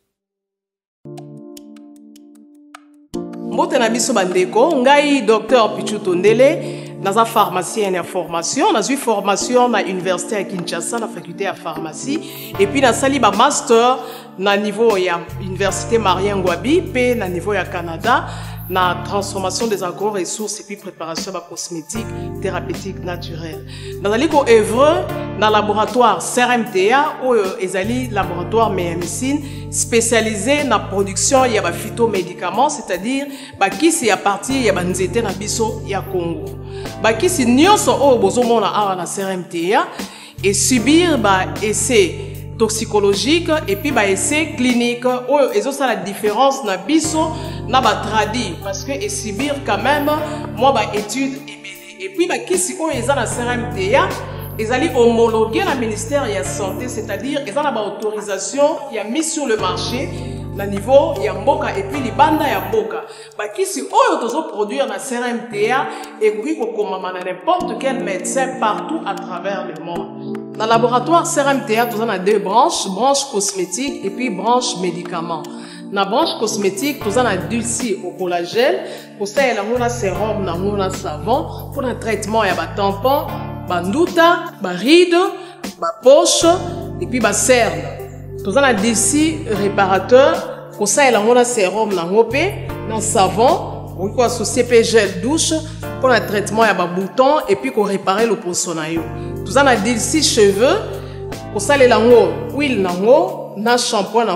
Mbote na biso bandeko, ngai Dr Pichu Tondele, naza pharmacien en formation, naza formation na université à Kinshasa, na faculté à pharmacie, et puis na sali ba master na niveau ya université Marien Ngouabi, pe na niveau ya Canada. Na transformation des agro-ressources et puis préparation de cosmétiques thérapeutiques naturelles. Dans le œuvre dans laboratoire CRMTA ou ezali laboratoire médecine spécialisé dans la production y a phytomédicaments, c'est-à-dire qui c'est à partir y a nzete na biso ya Congo. Qui c'est nyonso o bozomona awa na CRMTA et subir essai toxicologique et puis essai clinique ou ça la différence na biso na ba tradi parce que et subir quand même moi étude et puis qui si on est na CRMTA ils allaient homologuer la ministère de la santé, c'est-à-dire ils ont la autorisation il a mis sur le marché na niveau ya mboka et puis libanda ya mboka. Bakisi oyo tozo produire na CRMTA et ko komama na n'importe quel médecin partout à travers le monde. Dans le laboratoire CRMTA, nous avons deux branches, branche cosmétique et puis branche médicaments. Dans la branche cosmétique, nous avons dulci au collagène, pour ça, il y a un sérum, un savon, pour un traitement, il y a un tampon, un ndouta, un ride, une poche, et puis un cerne. Nous avons dulci réparateur, pour ça, il y a un sérum, un savon, ou quoi associé gel douche, pour un traitement, il y a un bouton, et puis pour réparer le poissonaillot. Nous avons dulci cheveux, pour ça, il y a une huile, un shampoing,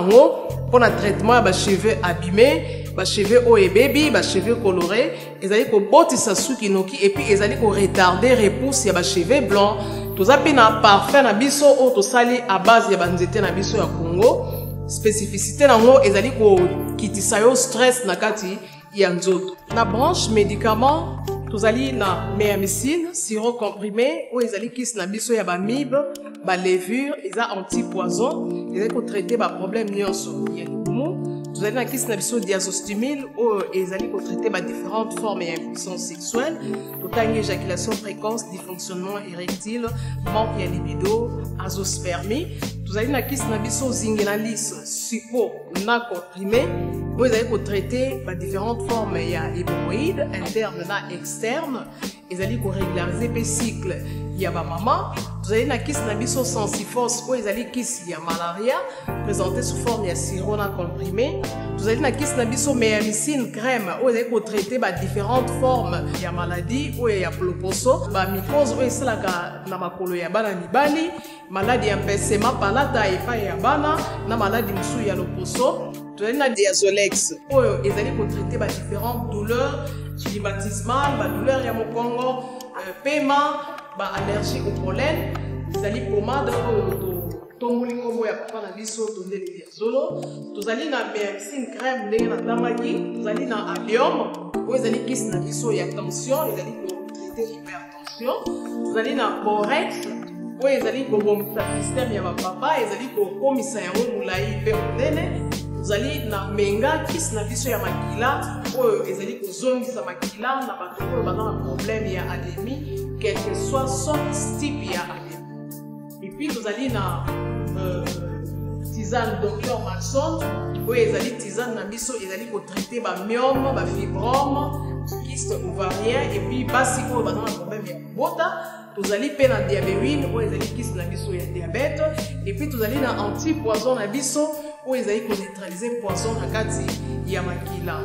pour un traitement de cheveux abîmés, de cheveux haut et baby, de cheveux colorés, ils allaient ko botti sa suki noki et puis ils allaient ko retarder repousse ya cheveux blancs. Tous a pina parfait na biso o to sali à base ya banzete na biso ya Congo. Spécificité na ngo ils allaient ko kitisa yo stress na kati ya nzoto. Na branche médicaments, tous allés na méamycine, sirop comprimé ou ils allaient kis na biso ya ba mib, ba levure, ils a anti-poison, ils allaient ko traiter ba problème nyonso. Vous allez dans la question diazostimule où ils allaient traiter différentes formes d'impuissance sexuelle, autant éjaculation précoce, dysfonctionnement érectile, manque de libido, azospermie. Vous allez dans la question zingenalis, suppo, na comprimé, où ils allaient traiter différentes formes d'hémorroïdes, internes et externes. Ils allaient régulariser le cycle. Il y a ma maman. Vous allez dans la question sensifos, où ils allaient il y a malaria, présenté sous forme de sirop comprimé. Vous allez dans la question méamycine crème, où ils allaient traiter différentes formes de maladies, où il y a ploposo, mycose, où il y a makolo ya bana mibali, maladie ya mpesema palata et pas ya bana, na maladie musu ya loposo. Vous allez dans la diazolex, où ils allaient traiter différentes douleurs climatismales, douleurs ya mokongo, paiement, allergie au pollen, vous allez pommade tomuli kombo ya papa na biso tondele diazolo, vous allez na méamycine crème ndenge na tamaki, vous allez na allium, vous allez kisi na biso ya tension, vous allez traiter hypertension, vous allez na borex, vous allez kobomisa système ya papa, vous allez kokomisa yango mulai pe monene. Vous allez na menga kisi na biso ya makila, vous allez kozongisa makila na bato oyo baza na problème ya anémie, quel que soit son type ya anémie. Et puis vous allez na tisane Dr Maxon, vous allez tisane na biso, vous allez traiter ba myome, ba fibrome, kyste ovarien et puis basi oyo baza na problème ya bota. Vous allez payer la diabétine, ou vous allez kis na biso ya diabète, et puis vous allez na anti-poison na biso, ou vous allez neutraliser poison na kati ya makila.